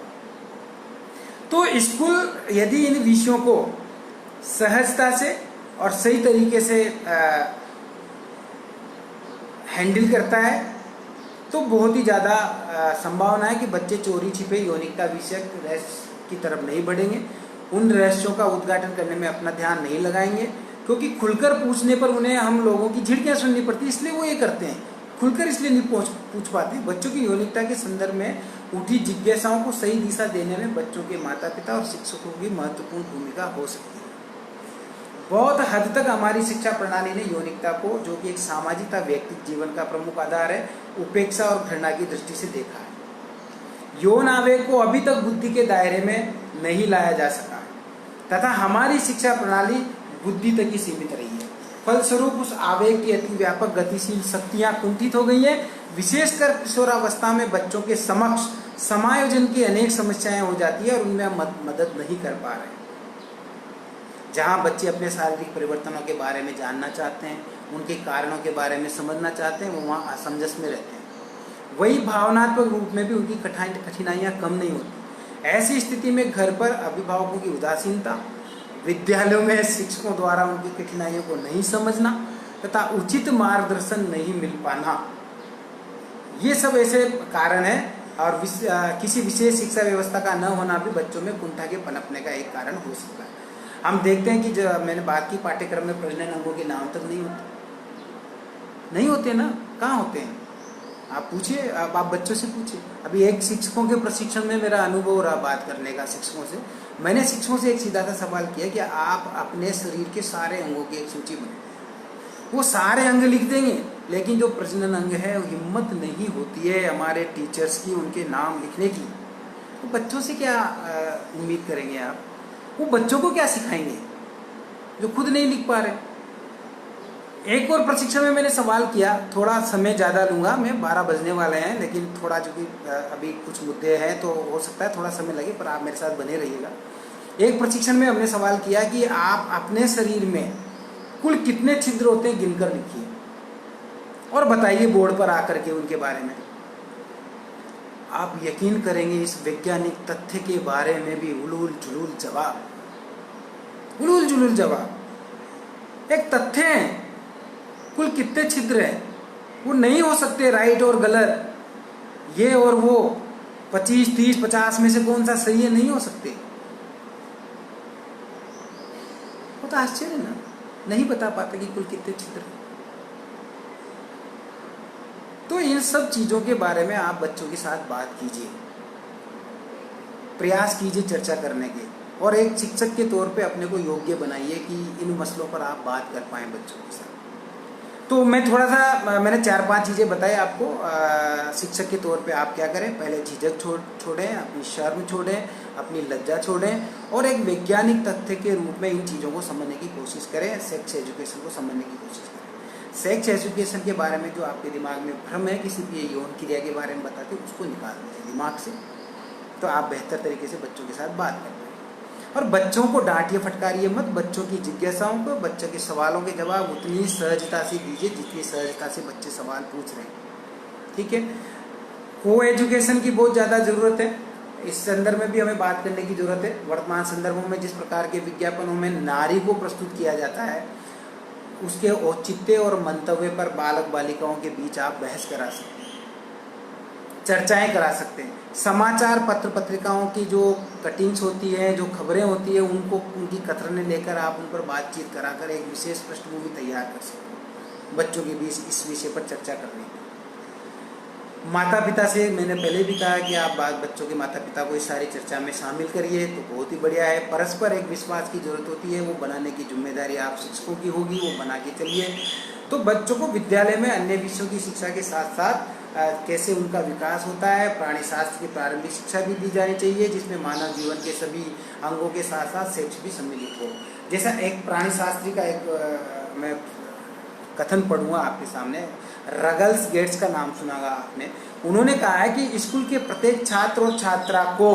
तो स्कूल यदि इन विषयों को सहजता से और सही तरीके से हैंडल करता है तो बहुत ही ज़्यादा संभावना है कि बच्चे चोरी छिपे यौनिकता विषयक रहस्य की तरफ नहीं बढ़ेंगे, उन रहस्यों का उद्घाटन करने में अपना ध्यान नहीं लगाएंगे, क्योंकि खुलकर पूछने पर उन्हें हम लोगों की झिड़कियां सुननी पड़ती है, इसलिए वो ये करते हैं। खुलकर इसलिए नहीं पूछ पाते। बच्चों की यौनिकता के संदर्भ में उठी जिज्ञासाओं को सही दिशा देने में बच्चों के माता पिता और शिक्षकों की महत्वपूर्ण भूमिका हो सकती है। बहुत हद तक हमारी शिक्षा प्रणाली ने यौनिकता को, जो कि एक सामाजिकता व्यक्तिगत जीवन का प्रमुख आधार है, उपेक्षा और घृणा की दृष्टि से देखा है। यौन आवेग को अभी तक बुद्धि के दायरे में नहीं लाया जा सका तथा हमारी शिक्षा प्रणाली बुद्धि तक ही सीमित रही है। फलस्वरूप उस आवेग की अति व्यापक गतिशील शक्तियां कुंठित हो गई है। विशेषकर किशोरावस्था में बच्चों के समक्ष समायोजन की अनेक समस्याएं हो जाती है और उनमें हम मदद नहीं कर पा रहे। जहां बच्चे अपने शारीरिक परिवर्तनों के बारे में जानना चाहते हैं, उनके कारणों के बारे में समझना चाहते हैं, वो वहाँ असमंजस में रहते हैं। वही भावनात्मक रूप में भी उनकी कठिनाइयाँ कम नहीं होती। ऐसी स्थिति में घर पर अभिभावकों की उदासीनता, विद्यालयों में शिक्षकों द्वारा उनकी कठिनाइयों को नहीं समझना तथा उचित मार्गदर्शन नहीं मिल पाना, ये सब ऐसे कारण हैं। और किसी विशेष शिक्षा व्यवस्था का न होना भी बच्चों में कुंठा के पनपने का एक कारण हो सकता है। हम देखते हैं कि जो मैंने बात की, पाठ्यक्रम में प्रजनन अंगों के नाम तक नहीं होते ना, कहाँ होते हैं? आप पूछिए, आप बच्चों से पूछिए। अभी एक शिक्षकों के प्रशिक्षण में मेरा अनुभव रहा बात करने का शिक्षकों से। मैंने शिक्षकों से एक सीधा सा सवाल किया कि आप अपने शरीर के सारे अंगों की एक सूची बनाएं। वो सारे अंग लिख देंगे, लेकिन जो प्रजनन अंग है वो हिम्मत नहीं होती है हमारे टीचर्स की उनके नाम लिखने की। तो बच्चों से क्या उम्मीद करेंगे आप? वो बच्चों को क्या सिखाएंगे जो खुद नहीं लिख पा रहे? एक और प्रशिक्षण में मैंने सवाल किया, थोड़ा समय ज़्यादा लूँगा मैं, 12 बजने वाले हैं, लेकिन थोड़ा जो कि अभी कुछ मुद्दे हैं तो हो सकता है थोड़ा समय लगे, पर आप मेरे साथ बने रहिएगा। एक प्रशिक्षण में हमने सवाल किया कि आप अपने शरीर में कुल कितने छिद्र होते हैं गिनकर लिखिए और बताइए बोर्ड पर आकर के उनके बारे में। आप यकीन करेंगे इस वैज्ञानिक तथ्य के बारे में भी उलूल जुलूल जवाब। एक तथ्य है, कुल कितने छिद्र हैं, वो नहीं हो सकते राइट और गलत, ये और वो 25, 30, 50 में से कौन सा सही है, नहीं हो सकते। वो तो आश्चर्य ना, नहीं बता पाते कि कुल कितने छिद्र हैं। तो इन सब चीज़ों के बारे में आप बच्चों के साथ बात कीजिए, प्रयास कीजिए चर्चा करने के, और एक शिक्षक के तौर पे अपने को योग्य बनाइए कि इन मसलों पर आप बात कर पाएँ बच्चों के साथ। तो मैं थोड़ा सा, मैंने 4-5 चीज़ें बताई आपको। शिक्षक के तौर पे आप क्या करें, पहले झिझक छोड़ें, अपनी शर्म छोड़ें, अपनी लज्जा छोड़ें और एक वैज्ञानिक तथ्य के रूप में इन चीज़ों को समझने की कोशिश करें, सेक्स एजुकेशन को समझने की कोशिश करें। सेक्स एजुकेशन के बारे में जो आपके दिमाग में भ्रम है किसी भी यौन क्रिया के बारे में बताते, उसको निकाल दीजिए दिमाग से, तो आप बेहतर तरीके से बच्चों के साथ बात करें। और बच्चों को डांटिए फटकारिए मत, बच्चों की जिज्ञासाओं को, बच्चों के सवालों के जवाब उतनी सहजता से दीजिए जितनी सहजता से बच्चे सवाल पूछ रहे हैं। ठीक है, को एजुकेशन की बहुत ज़्यादा ज़रूरत है। इस संदर्भ में भी हमें बात करने की ज़रूरत है। वर्तमान संदर्भों में जिस प्रकार के विज्ञापनों में नारी को प्रस्तुत किया जाता है, उसके औचित्य और मंतव्य पर बालक बालिकाओं के बीच आप बहस करा सकते हैं, चर्चाएं करा सकते हैं। समाचार पत्र पत्रिकाओं की जो कटिंग्स होती है, जो खबरें होती है, उनको उनकी कतरने लेकर आप उन पर बातचीत कराकर एक विशेष पृष्ठभूमि तैयार कर सकते हैं बच्चों के बीच इस विषय पर चर्चा करने की। माता पिता से मैंने पहले भी कहा कि आप बच्चों के माता पिता को इस सारी चर्चा में शामिल करिए तो बहुत ही बढ़िया है। परस्पर एक विश्वास की जरूरत होती है, वो बनाने की जिम्मेदारी आप शिक्षकों की होगी, वो बना के चलिए। तो बच्चों को विद्यालय में अन्य विषयों की शिक्षा के साथ साथ कैसे उनका विकास होता है, प्राणी शास्त्र की प्रारंभिक शिक्षा भी दी जानी चाहिए, जिसमें मानव जीवन के सभी अंगों के साथ साथ सेक्स भी सम्मिलित हो। जैसा एक प्राणी शास्त्री का एक मैं कथन पढ़ूंगा आपके सामने, रगल्स गेट्स का नाम सुना आपने। उन्होंने कहा है कि स्कूल के प्रत्येक छात्र और छात्रा को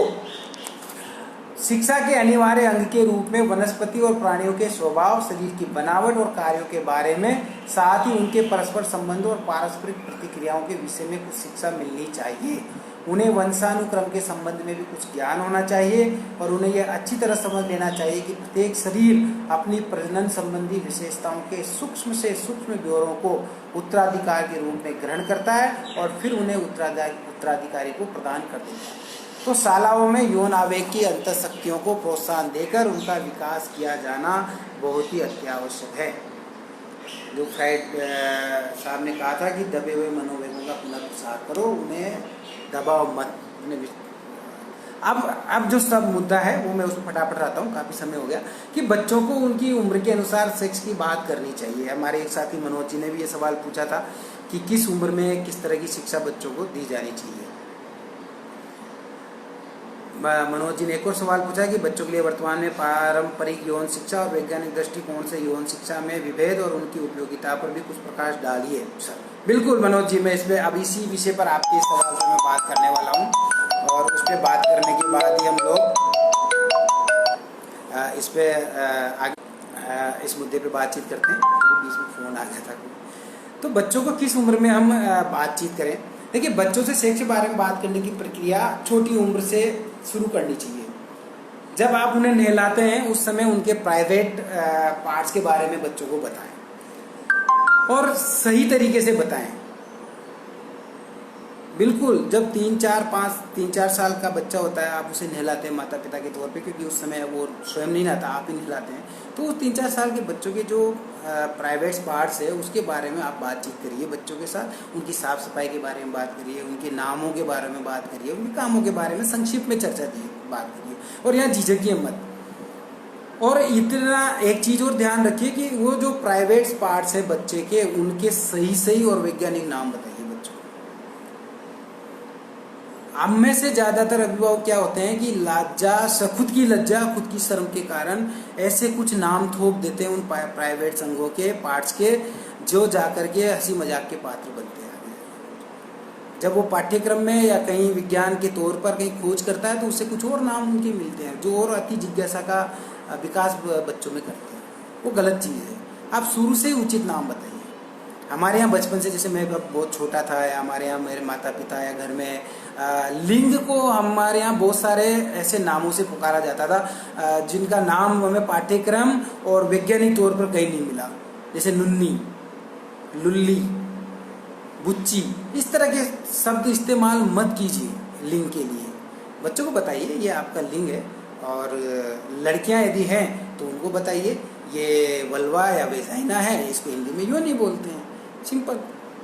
शिक्षा के अनिवार्य अंग के रूप में वनस्पति और प्राणियों के स्वभाव, शरीर की बनावट और कार्यों के बारे में, साथ ही उनके परस्पर संबंधों और पारस्परिक प्रतिक्रियाओं के विषय में कुछ शिक्षा मिलनी चाहिए। उन्हें वंशानुक्रम के संबंध में भी कुछ ज्ञान होना चाहिए और उन्हें यह अच्छी तरह समझ लेना चाहिए कि प्रत्येक शरीर अपनी प्रजनन संबंधी विशेषताओं के सूक्ष्म से सूक्ष्म ब्यौरों को उत्तराधिकार के रूप में ग्रहण करता है और फिर उन्हें उत्तराधिकारी को प्रदान कर देता है। तो शालाओं में यौन आवेग की अंतःशक्तियों को प्रोत्साहन देकर उनका विकास किया जाना बहुत ही अत्यावश्यक है। जो फ्राइड साहब ने कहा था कि दबे हुए मनोवेगों का पुनरुद्धार करो, उन्हें दबाव मत। अब जो सब मुद्दा है वो मैं उसको फटाफट रहता हूँ, काफ़ी समय हो गया, कि बच्चों को उनकी उम्र के अनुसार सेक्स की बात करनी चाहिए। हमारे एक साथी मनोज जी ने भी ये सवाल पूछा था कि किस उम्र में किस तरह की शिक्षा बच्चों को दी जानी चाहिए। मनोज जी ने एक और सवाल पूछा कि बच्चों के लिए वर्तमान में पारंपरिक यौन शिक्षा और वैज्ञानिक दृष्टिकोण से यौन शिक्षा में विभेद और उनकी उपयोगिता पर भी कुछ प्रकाश डालिए। बिल्कुल मनोज जी, मैं इसमें अब इसी विषय पर आपके सवाल पर मैं बात करने वाला हूँ और उस पर बात करने के बाद ही हम लोग इस पे आगे इस मुद्दे पे बातचीत करते हैं। बीच में फ़ोन आ गया था। तो बच्चों को किस उम्र में हम बातचीत करें? देखिए, बच्चों से सेक्स के बारे में बात करने की प्रक्रिया छोटी उम्र से शुरू करनी चाहिए। जब आप उन्हें नहलाते हैं उस समय उनके प्राइवेट पार्ट्स के बारे में बच्चों को बताएं और सही तरीके से बताएं। बिल्कुल, जब 3-4 साल का बच्चा होता है, आप उसे नहलाते हैं माता पिता के तौर पे, क्योंकि उस समय वो स्वयं नहीं नहाता, आप ही नहलाते हैं। तो उस 3-4 साल के बच्चों के जो प्राइवेट पार्ट्स है उसके बारे में आप बातचीत करिए बच्चों के साथ। उनकी साफ सफाई के बारे में बात करिए, उनके नामों के बारे में बात करिए, उनके कामों के बारे में संक्षिप्त में चर्चा दी बात करिए और यहाँ झिझकिए मत। और इतना एक चीज़ और ध्यान रखिए कि वो जो प्राइवेट पार्ट्स है बच्चे के, उनके सही और वैज्ञानिक नाम बताइए। हम में से ज्यादातर अभिभावक क्या होते हैं कि खुद की लज्जा, खुद की शर्म के कारण ऐसे कुछ नाम थोप देते हैं उन प्राइवेट संघों के पार्ट्स के, जो जाकर के हंसी मजाक के पात्र बनते हैं। जब वो पाठ्यक्रम में या कहीं विज्ञान के तौर पर कहीं खोज करता है तो उससे कुछ और नाम उनके मिलते हैं जो और अति जिज्ञासा का विकास बच्चों में करते हैं। वो गलत चीज़ है। आप शुरू से ही उचित नाम बताइए। हमारे यहाँ बचपन से, जैसे मैं बहुत छोटा था, या हमारे यहाँ मेरे माता पिता या घर में लिंग को हमारे यहाँ बहुत सारे ऐसे नामों से पुकारा जाता था जिनका नाम हमें पाठ्यक्रम और वैज्ञानिक तौर पर कहीं नहीं मिला। जैसे नुन्नी, लुल्ली, बुच्ची, इस तरह के शब्द इस्तेमाल मत कीजिए लिंग के लिए। बच्चों को बताइए ये आपका लिंग है, और लड़कियां यदि हैं तो उनको बताइए ये वल्वा या वेजाइना है, इसको हिंदी में योनि बोलते हैं। सिंपल।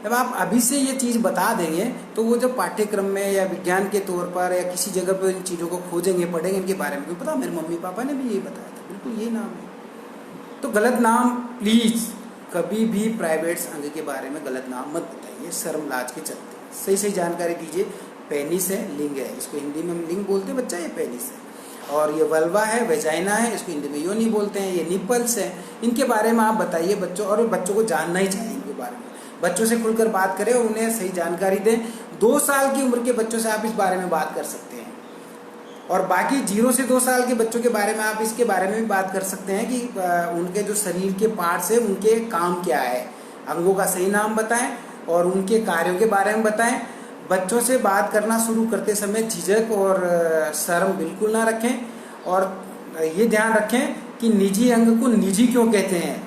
जब आप अभी से ये चीज़ बता देंगे तो वो जब पाठ्यक्रम में या विज्ञान के तौर पर या किसी जगह पर इन चीज़ों को खोजेंगे, पढ़ेंगे, इनके बारे में पता मेरे मम्मी पापा ने भी यही बताया था, बिल्कुल ये नाम है। तो गलत नाम प्लीज़ कभी भी प्राइवेट अंग के बारे में गलत नाम मत बताइए, शर्म लाज के चलते। सही जानकारी दीजिए। पेनिस है, लिंग है, इसको हिंदी में हम लिंग बोलते हैं बच्चा, ये पेनिस है। और ये वल्वा है, वेजाइना है, इसको हिंदी में योनि बोलते हैं। ये निपल्स है, इनके बारे में आप बताइए बच्चों, और बच्चों को जानना ही चाहिए इनके बारे में। बच्चों से खुलकर बात करें और उन्हें सही जानकारी दें। 2 साल की उम्र के बच्चों से आप इस बारे में बात कर सकते हैं, और बाकी 0 से 2 साल के बच्चों के बारे में आप इसके बारे में भी बात कर सकते हैं कि उनके जो शरीर के पार्ट्स है उनके काम क्या है। अंगों का सही नाम बताएं और उनके कार्यों के बारे में बताएं। बच्चों से बात करना शुरू करते समय झिझक और शर्म बिल्कुल ना रखें, और ये ध्यान रखें कि निजी अंग को निजी क्यों कहते हैं।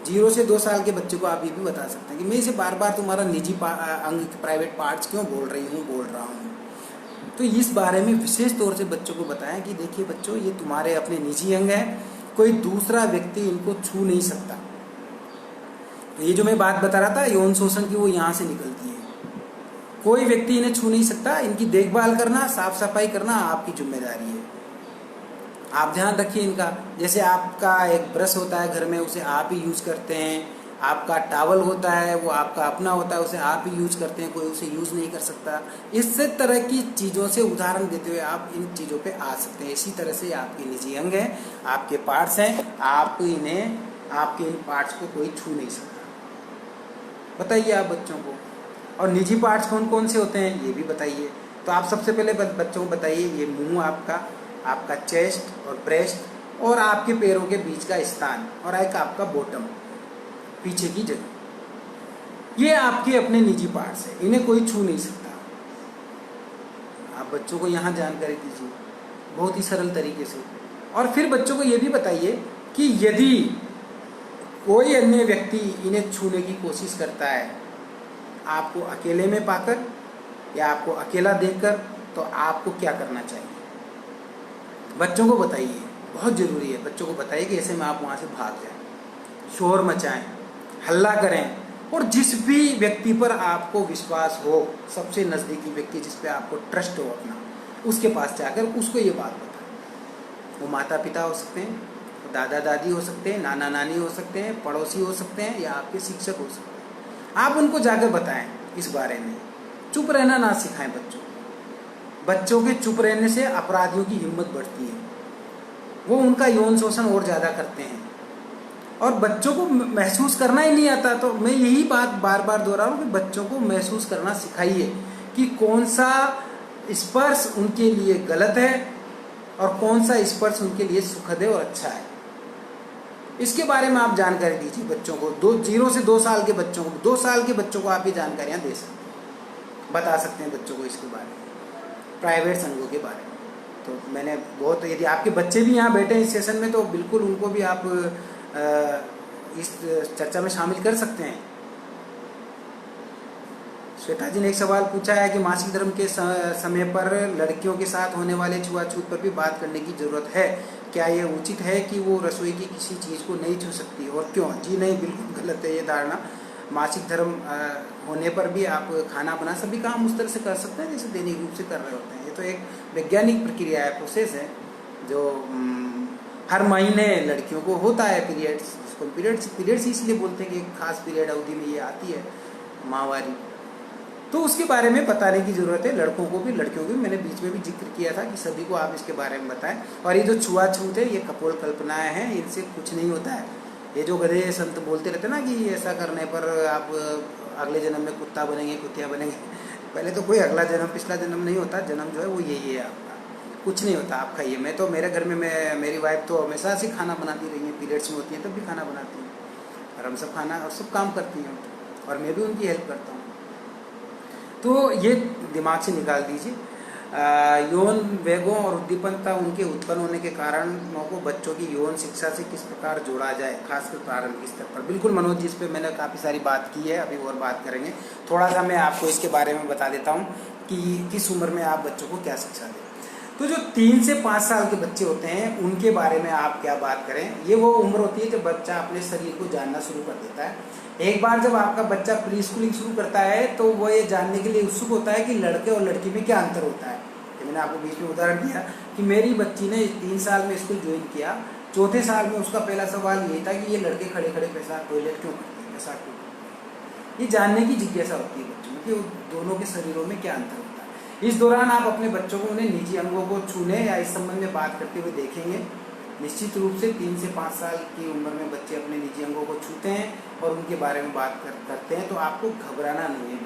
0 से 2 साल के बच्चे को आप ये भी बता सकते हैं कि मैं इसे बार बार तुम्हारा निजी अंग, प्राइवेट पार्ट्स क्यों बोल रहा हूँ। तो इस बारे में विशेष तौर से बच्चों को बताएं कि देखिए बच्चों, ये तुम्हारे अपने निजी अंग हैं, कोई दूसरा व्यक्ति इनको छू नहीं सकता। तो ये जो मैं बात बता रहा था यौन शोषण की, वो यहाँ से निकलती है। कोई व्यक्ति इन्हें छू नहीं सकता। इनकी देखभाल करना, साफ सफाई करना आपकी जिम्मेदारी है। आप ध्यान रखिए इनका। जैसे आपका एक ब्रश होता है घर में, उसे आप ही यूज करते हैं। आपका टॉवल होता है, वो आपका अपना होता है, उसे आप ही यूज करते हैं, कोई उसे यूज नहीं कर सकता। इस तरह की चीज़ों से उदाहरण देते हुए आप इन चीज़ों पे आ सकते हैं। इसी तरह से आपके निजी अंग हैं, आपके पार्ट्स हैं, आपके इन पार्ट्स को कोई छू नहीं सकता। बताइए आप बच्चों को। और निजी पार्ट्स कौन कौन से होते हैं ये भी बताइए। तो आप सबसे पहले बच्चों को बताइए, ये मुंह आपका, आपका चेस्ट और ब्रेस्ट और आपके पैरों के बीच का स्थान और एक आपका बॉटम, पीछे की जगह, ये आपके अपने निजी पार्ट्स है, इन्हें कोई छू नहीं सकता। आप बच्चों को यहाँ जानकारी दीजिए बहुत ही सरल तरीके से, और फिर बच्चों को ये भी बताइए कि यदि कोई अन्य व्यक्ति इन्हें छूने की कोशिश करता है आपको अकेले में पाकर या आपको अकेला देखकर, तो आपको क्या करना चाहिए? बच्चों को बताइए, बहुत ज़रूरी है। बच्चों को बताइए कि ऐसे में आप वहाँ से भाग जाएं, शोर मचाएं, हल्ला करें, और जिस भी व्यक्ति पर आपको विश्वास हो, सबसे नज़दीकी व्यक्ति जिस पे आपको ट्रस्ट हो अपना, उसके पास जाकर उसको ये बात बताएं। वो माता पिता हो सकते हैं, दादा दादी हो सकते हैं, नाना नानी हो सकते हैं, पड़ोसी हो सकते हैं, या आपके शिक्षक हो सकते हैं। आप उनको जाकर बताएं इस बारे में। चुप रहना ना सिखाएं बच्चों को। बच्चों के चुप रहने से अपराधियों की हिम्मत बढ़ती है, वो उनका यौन शोषण और ज़्यादा करते हैं। और बच्चों को महसूस करना ही नहीं आता, तो मैं यही बात बार बार दोहरा रहा हूँ कि बच्चों को महसूस करना सिखाइए कि कौन सा स्पर्श उनके लिए गलत है और कौन सा स्पर्श उनके लिए सुखद है और अच्छा है। इसके बारे में आप जानकारी दीजिए बच्चों को। 0 से 2 साल के बच्चों को, 2 साल के बच्चों को आप ये जानकारियाँ दे सकते हैं, बता सकते हैं बच्चों को इसके बारे में, प्राइवेट संघों के बारे में। तो मैंने बहुत, यदि आपके बच्चे भी यहाँ बैठे हैं इस सेशन में, तो बिल्कुल उनको भी आप इस चर्चा में शामिल कर सकते हैं। श्वेता जी ने एक सवाल पूछा है कि मासिक धर्म के समय पर लड़कियों के साथ होने वाले छुआछूत पर भी बात करने की जरूरत है। क्या ये उचित है कि वो रसोई की किसी चीज़ को नहीं छू सकती और क्यों? जी नहीं, बिल्कुल गलत है ये धारणा। मासिक धर्म होने पर भी आप खाना बना, सभी काम उस तरह से कर सकते हैं जैसे दैनिक रूप से कर रहे होते हैं। ये तो एक वैज्ञानिक प्रक्रिया है, प्रोसेस है, जो हर महीने लड़कियों को होता है पीरियड्स, जिसको पीरियड्स इसलिए बोलते हैं कि एक खास पीरियड अवधि में ये आती है माहवारी। तो उसके बारे में बताने की ज़रूरत है, लड़कों को भी लड़कियों को भी। मैंने बीच में भी जिक्र किया था कि सभी को आप इसके बारे में बताएं। और ये जो छुआछूत है ये कपोल कल्पनाएं हैं, इनसे कुछ नहीं होता है। ये जो गधे संत बोलते रहते ना कि ऐसा करने पर आप अगले जन्म में कुत्ता बनेंगे, कुतिया बनेंगे, पहले तो कोई अगला जन्म पिछला जन्म नहीं होता, जन्म जो है वो यही है आपका, कुछ नहीं होता। आप खाइए। मैं तो मेरे घर में मेरी वाइफ तो हमेशा से खाना बनाती रही है, पीरियड्स में होती है तब भी खाना बनाती है, और हम सब खाना और सब काम करती हैं, और मैं भी उनकी हेल्प करता हूँ। तो ये दिमाग से निकाल दीजिए। यौन वेगों और उद्दीपनता उनके उत्पन्न होने के कारणों को बच्चों की यौन शिक्षा से किस प्रकार जोड़ा जाए, खासकर प्रारंभिक स्तर पर। बिल्कुल मनोज जी, इस पर मैंने काफ़ी सारी बात की है, अभी और बात करेंगे। थोड़ा सा मैं आपको इसके बारे में बता देता हूँ कि किस उम्र में आप बच्चों को क्या शिक्षा दें। तो जो 3 से 5 साल के बच्चे होते हैं उनके बारे में आप क्या बात करें। ये वो उम्र होती है जब बच्चा अपने शरीर को जानना शुरू कर देता है। एक बार जब आपका बच्चा प्री स्कूलिंग शुरू करता है तो वो ये जानने के लिए उत्सुक होता है कि लड़के और लड़की में क्या अंतर होता है। तो मैंने आपको बीच में उदाहरण दिया कि मेरी बच्ची ने 3 साल में स्कूल ज्वाइन किया, चौथे साल में उसका पहला सवाल ये था कि ये लड़के खड़े खड़े पेशाब टॉयलेट क्यों करते हैं, पेशाब क्यों करते हैं। ये जानने की जिज्ञासा होती है बच्चों में कि दोनों के शरीरों में क्या अंतर होता है। इस दौरान आप अपने बच्चों को उन्हें निजी अंगों को छूने या इस संबंध में बात करते हुए देखेंगे। निश्चित रूप से 3 से 5 साल की उम्र में बच्चे अपने निजी अंगों को छूते हैं और उनके बारे में बात करते हैं, तो आपको घबराना नहीं है,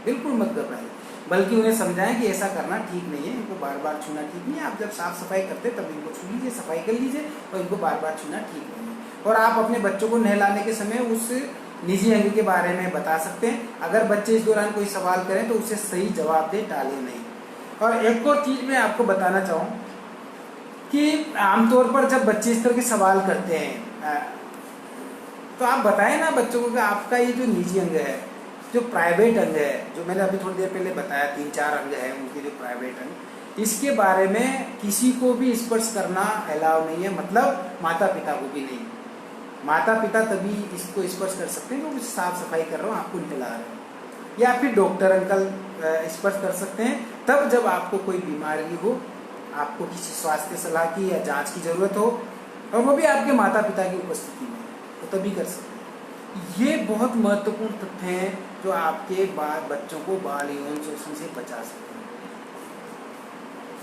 बिल्कुल मत घबराइए, बल्कि उन्हें समझाएं कि ऐसा करना ठीक नहीं है, इनको बार बार छूना ठीक नहीं है। आप जब साफ सफाई करते तब इनको छू लीजिए, सफाई कर लीजिए, और इनको बार बार छूना ठीक नहीं है। और आप अपने बच्चों को नहलाने के समय उस निजी अंग के बारे में बता सकते हैं। अगर बच्चे इस दौरान कोई सवाल करें तो उसे सही जवाब दें, टालें नहीं। और एक और चीज़ मैं आपको बताना चाहूँ कि आमतौर पर जब बच्चे इस तरह के सवाल करते हैं तो आप बताएं ना बच्चों को कि आपका ये जो निजी अंग है, जो प्राइवेट अंग है, जो मैंने अभी थोड़ी देर पहले बताया 3-4 अंग है उनके जो प्राइवेट अंग, इसके बारे में किसी को भी स्पर्श करना अलाउ नहीं है, मतलब माता पिता को भी नहीं। माता पिता तभी इसको स्पर्श कर सकते हैं क्योंकि साफ सफाई कर रहा हूँ, आपको नहला रहे हैं, या फिर डॉक्टर अंकल स्पर्श कर सकते हैं तब जब आपको कोई बीमारी हो, आपको किसी स्वास्थ्य सलाह की या जांच की जरूरत हो, और वो भी आपके माता पिता की उपस्थिति में, तो तभी कर सकते हैं। ये बहुत महत्वपूर्ण तथ्य हैं जो आपके बच्चों को बाल यौन शोषण से बचा सकते हैं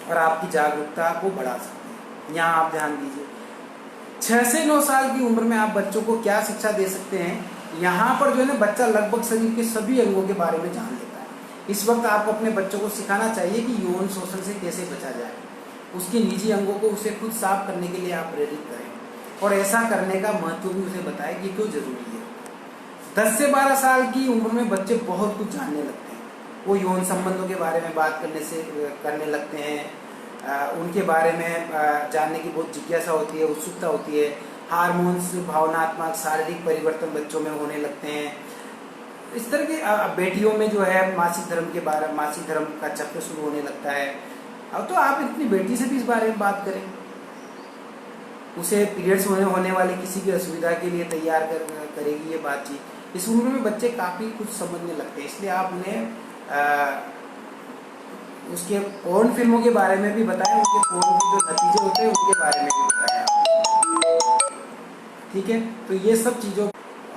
और आपकी जागरूकता को बढ़ा सकते हैं। यहाँ आप ध्यान दीजिए, 6 से 9 साल की उम्र में आप बच्चों को क्या शिक्षा दे सकते हैं। यहाँ पर जो है ना, बच्चा लगभग शरीर के सभी अंगों के बारे में जान लेता है। इस वक्त आपको अपने बच्चों को सिखाना चाहिए कि यौन शोषण से कैसे बचा जाए। उसके निजी अंगों को उसे खुद साफ करने के लिए आप प्रेरित करें और ऐसा करने का महत्व भी उसे बताएं कि क्यों जरूरी है। 10 से 12 साल की उम्र में बच्चे बहुत कुछ जानने लगते हैं। वो यौन संबंधों के बारे में बात करने लगते हैं। उनके बारे में जानने की बहुत जिज्ञासा होती है, उत्सुकता होती है। हार्मोन्स, भावनात्मक, शारीरिक परिवर्तन बच्चों में होने लगते हैं। इस तरह के बेटियों में जो है मासिक धर्म का चक्र शुरू होने लगता है। अब तो आप अपनी बेटी से भी इस बारे में बात करें, उसे पीरियड्स होने वाले किसी भी असुविधा के लिए तैयार करेगी ये बातचीत। इस उम्र में बच्चे काफ़ी कुछ समझने लगते हैं, इसलिए आप उन्हें उसके पोर्न फिल्मों के बारे में भी बताएं, उनके पोर्न के जो नतीजे होते हैं उनके बारे में भी बताएं। ठीक है, तो ये सब चीज़ों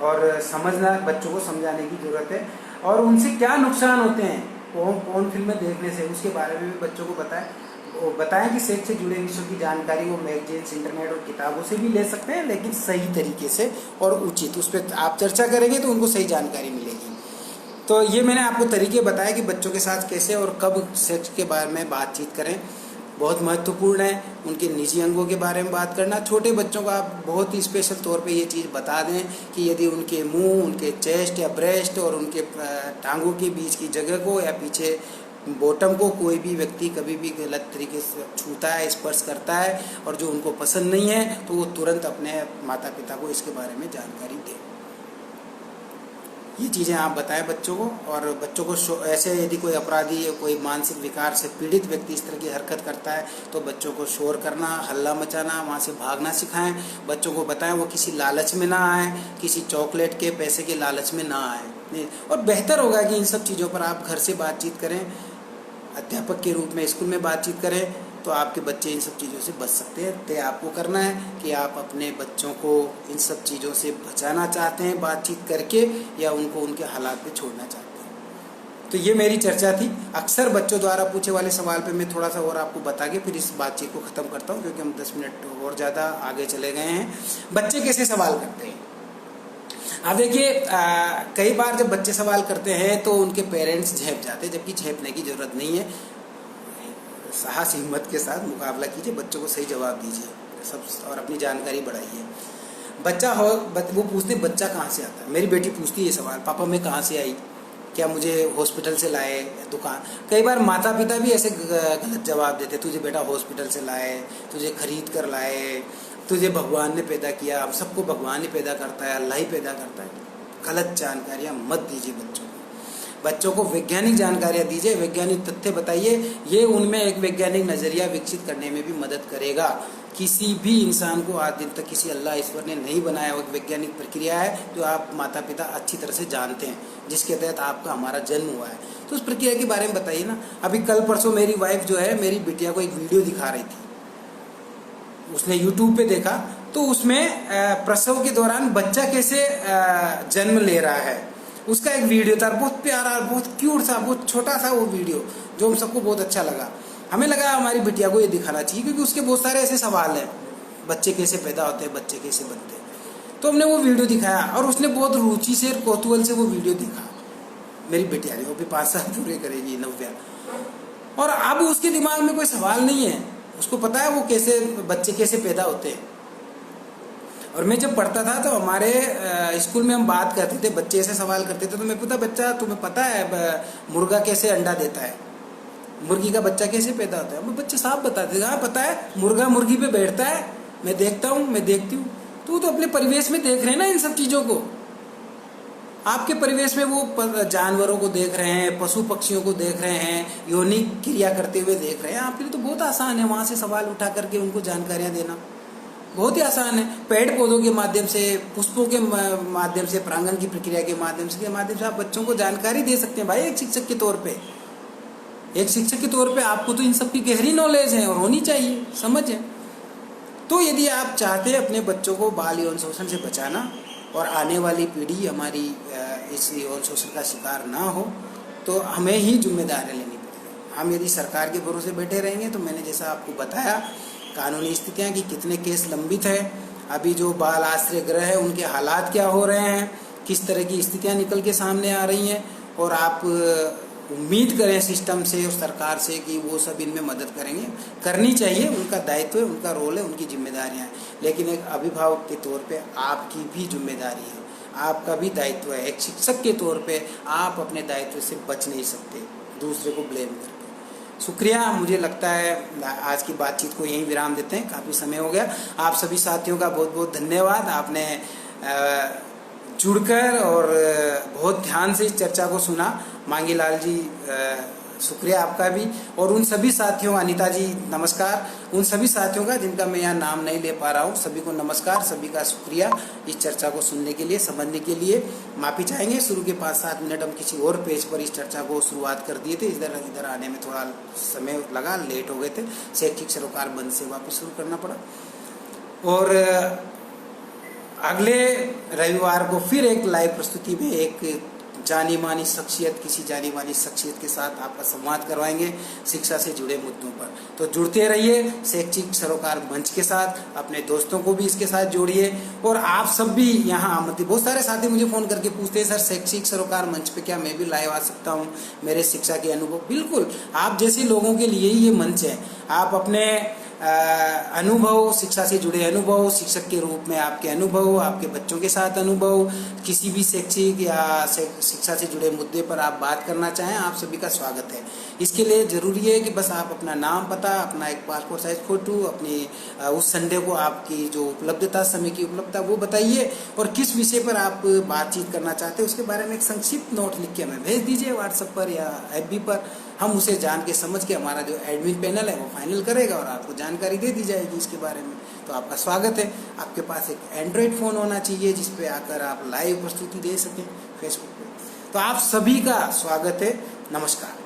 और समझना, बच्चों को समझाने की ज़रूरत है। और उनसे क्या नुकसान होते हैं पोर्न फिल्में देखने से, उसके बारे में भी बच्चों को बताएं कि सेक्स से जुड़े विषयों की जानकारी वो मैगजीन्स, इंटरनेट और किताबों से भी ले सकते हैं, लेकिन सही तरीके से और उचित। उस पर आप चर्चा करेंगे तो उनको सही जानकारी मिलेगी। तो ये मैंने आपको तरीके बताए कि बच्चों के साथ कैसे और कब सेक्स के बारे में बातचीत करें। बहुत महत्वपूर्ण है उनके निजी अंगों के बारे में बात करना। छोटे बच्चों को आप बहुत ही स्पेशल तौर पे ये चीज़ बता दें कि यदि उनके मुंह, उनके चेस्ट या ब्रेस्ट और उनके टांगों के बीच की जगह को या पीछे बॉटम को कोई भी व्यक्ति कभी भी गलत तरीके से छूता है, स्पर्श करता है और जो उनको पसंद नहीं है, तो वो तुरंत अपने माता पिता को इसके बारे में जानकारी दें। ये चीज़ें आप बताएं बच्चों को। और बच्चों को ऐसे यदि कोई अपराधी या कोई मानसिक विकार से पीड़ित व्यक्ति इस तरह की हरकत करता है तो बच्चों को शोर करना, हल्ला मचाना, वहाँ से भागना सिखाएं। बच्चों को बताएं वो किसी लालच में ना आए, किसी चॉकलेट के पैसे के लालच में ना आए। और बेहतर होगा कि इन सब चीज़ों पर आप घर से बातचीत करें, अध्यापक के रूप में स्कूल में बातचीत करें, तो आपके बच्चे इन सब चीज़ों से बच सकते हैं। तो आपको करना है कि आप अपने बच्चों को इन सब चीज़ों से बचाना चाहते हैं बातचीत करके, या उनको उनके हालात पे छोड़ना चाहते हैं। तो ये मेरी चर्चा थी। अक्सर बच्चों द्वारा पूछे वाले सवाल पे मैं थोड़ा सा और आपको बता के फिर इस बातचीत को ख़त्म करता हूँ, क्योंकि हम 10 मिनट और ज़्यादा आगे चले गए हैं। बच्चे कैसे सवाल करते हैं? अब देखिए, कई बार जब बच्चे सवाल करते हैं तो उनके पेरेंट्स झेप जाते हैं, जबकि झेपने की ज़रूरत नहीं है। साहस हिम्मत के साथ मुकाबला कीजिए, बच्चों को सही जवाब दीजिए सब और अपनी जानकारी बढ़ाइए। बच्चा हो वो पूछते बच्चा कहाँ से आता है। मेरी बेटी पूछती है सवाल, पापा मैं कहाँ से आई, क्या मुझे हॉस्पिटल से लाए, दुकान। कई बार माता पिता भी ऐसे गलत जवाब देते, तुझे बेटा हॉस्पिटल से लाए, तुझे खरीद कर लाए, तुझे भगवान ने पैदा किया। हम सबको भगवान ही पैदा करता है, अल्लाह ही पैदा करता है। गलत जानकारियाँ मत दीजिए बच्चों को। बच्चों को वैज्ञानिक जानकारियाँ दीजिए, वैज्ञानिक तथ्य बताइए। ये उनमें एक वैज्ञानिक नज़रिया विकसित करने में भी मदद करेगा। किसी भी इंसान को आज दिन तक किसी अल्लाह ईश्वर ने नहीं बनाया, वो एक वैज्ञानिक प्रक्रिया है जो आप माता पिता अच्छी तरह से जानते हैं, जिसके तहत आपका हमारा जन्म हुआ है। तो उस प्रक्रिया के बारे में बताइए ना। अभी कल परसों मेरी वाइफ जो है मेरी बिटिया को एक वीडियो दिखा रही थी, उसने यूट्यूब पे देखा, तो उसमें प्रसव के दौरान बच्चा कैसे जन्म ले रहा है उसका एक वीडियो था। बहुत प्यारा, बहुत क्यूट था, बहुत छोटा था वो वीडियो, जो हम सबको बहुत अच्छा लगा। हमें लगा हमारी बिटिया को ये दिखाना चाहिए, क्योंकि उसके बहुत सारे ऐसे सवाल हैं, बच्चे कैसे पैदा होते हैं, बच्चे कैसे बनते हैं। तो हमने वो वीडियो दिखाया और उसने बहुत रुचि से और कौतूहल से वो वीडियो देखा। मेरी बिटिया ने, वो भी 5 साल पूरे करेगी, नव्या। और अब उसके दिमाग में कोई सवाल नहीं है, उसको पता है वो कैसे बच्चे कैसे पैदा होते हैं। और मैं जब पढ़ता था तो हमारे स्कूल में हम बात करते थे, बच्चे ऐसे सवाल करते थे, तो मैं पूछता, बच्चा तुम्हें पता है मुर्गा कैसे अंडा देता है, मुर्गी का बच्चा कैसे पैदा होता है? वो बच्चे साफ बताते थे, हाँ पता है, मुर्गा मुर्गी पे बैठता है, मैं देखता हूँ, मैं देखती हूँ। तो अपने परिवेश में देख रहे हैं ना इन सब चीज़ों को। आपके परिवेश में वो जानवरों को देख रहे हैं, पशु पक्षियों को देख रहे हैं, यौनिक क्रिया करते हुए देख रहे हैं। आपके लिए तो बहुत आसान है वहाँ से सवाल उठा करके उनको जानकारियाँ देना, बहुत ही आसान है। पेड़ पौधों के माध्यम से, पुष्पों के माध्यम से, प्रांगण की प्रक्रिया के माध्यम से आप बच्चों को जानकारी दे सकते हैं। भाई एक शिक्षक के तौर पे आपको तो इन सब की गहरी नॉलेज है और होनी चाहिए, समझ है। तो यदि आप चाहते हैं अपने बच्चों को बाल यौन शोषण से बचाना और आने वाली पीढ़ी हमारी इस यौन शोषण का शिकार ना हो, तो हमें ही जिम्मेदारी लेनी पड़ेगी। हम यदि सरकार के भरोसे बैठे रहेंगे तो मैंने जैसा आपको बताया कानूनी स्थितियाँ कि कितने केस लंबित है, अभी जो बाल आश्रय गृह है उनके हालात क्या हो रहे हैं, किस तरह की स्थितियाँ निकल के सामने आ रही हैं, और आप उम्मीद करें सिस्टम से और सरकार से कि वो सब इनमें मदद करेंगे। करनी चाहिए, उनका दायित्व है, उनका रोल है, उनकी जिम्मेदारियां हैं। लेकिन एक अभिभावक के तौर पे आपकी भी जिम्मेदारी है, आपका भी दायित्व है। एक शिक्षक के तौर पे आप अपने दायित्व से बच नहीं सकते दूसरे को ब्लेम करके। शुक्रिया। मुझे लगता है आज की बातचीत को यहीं विराम देते हैं, काफ़ी समय हो गया। आप सभी साथियों का बहुत बहुत धन्यवाद। आपने जुड़कर और बहुत ध्यान से इस चर्चा को सुना। मांगीलाल जी, शुक्रिया आपका भी। और उन सभी साथियों, अनीता जी नमस्कार, उन सभी साथियों का जिनका मैं यहाँ नाम नहीं ले पा रहा हूँ, सभी को नमस्कार, सभी का शुक्रिया इस चर्चा को सुनने के लिए, समझने के लिए। माफ़ी चाहेंगे, शुरू के 5-7 मिनट हम किसी और पेज पर इस चर्चा को शुरुआत कर दिए थे। इधर आने में थोड़ा समय लगा, लेट हो गए थे, शैक्षिक सरोकार बंद से वापस शुरू करना पड़ा। और अगले रविवार को फिर एक लाइव प्रस्तुति में एक जानी मानी शख्सियत, किसी जानी मानी शख्सियत के साथ आपका संवाद करवाएंगे शिक्षा से जुड़े मुद्दों पर। तो जुड़ते रहिए शैक्षिक सरोकार मंच के साथ, अपने दोस्तों को भी इसके साथ जोड़िए। और आप सब भी यहाँ आमंत्रित। बहुत सारे साथी मुझे फ़ोन करके पूछते हैं, सर शैक्षिक सरोकार मंच पे क्या मैं भी लाइव आ सकता हूँ, मेरे शिक्षा के अनुभव। बिल्कुल, आप जैसे लोगों के लिए ही ये मंच है। आप अपने अनुभव, शिक्षा से जुड़े अनुभव, शिक्षक के रूप में आपके अनुभव, आपके बच्चों के साथ अनुभव, किसी भी शैक्षिक या शिक्षा से जुड़े मुद्दे पर आप बात करना चाहें, आप सभी का स्वागत है। इसके लिए ज़रूरी है कि बस आप अपना नाम, पता, अपना एक पासपोर्ट साइज फ़ोटो, अपनी उस संडे को आपकी जो उपलब्धता, समय की उपलब्धता वो बताइए, और किस विषय पर आप बातचीत करना चाहते हैं उसके बारे में एक संक्षिप्त नोट लिख के हमें भेज दीजिए व्हाट्सएप पर या FB पर। हम उसे जान के समझ के हमारा जो एडमिन पैनल है वो फाइनल करेगा और आपको जानकारी दे दी जाएगी इसके बारे में। तो आपका स्वागत है। आपके पास एक एंड्रॉयड फ़ोन होना चाहिए जिस पे आकर आप लाइव प्रस्तुति दे सकें फेसबुक पे। तो आप सभी का स्वागत है। नमस्कार।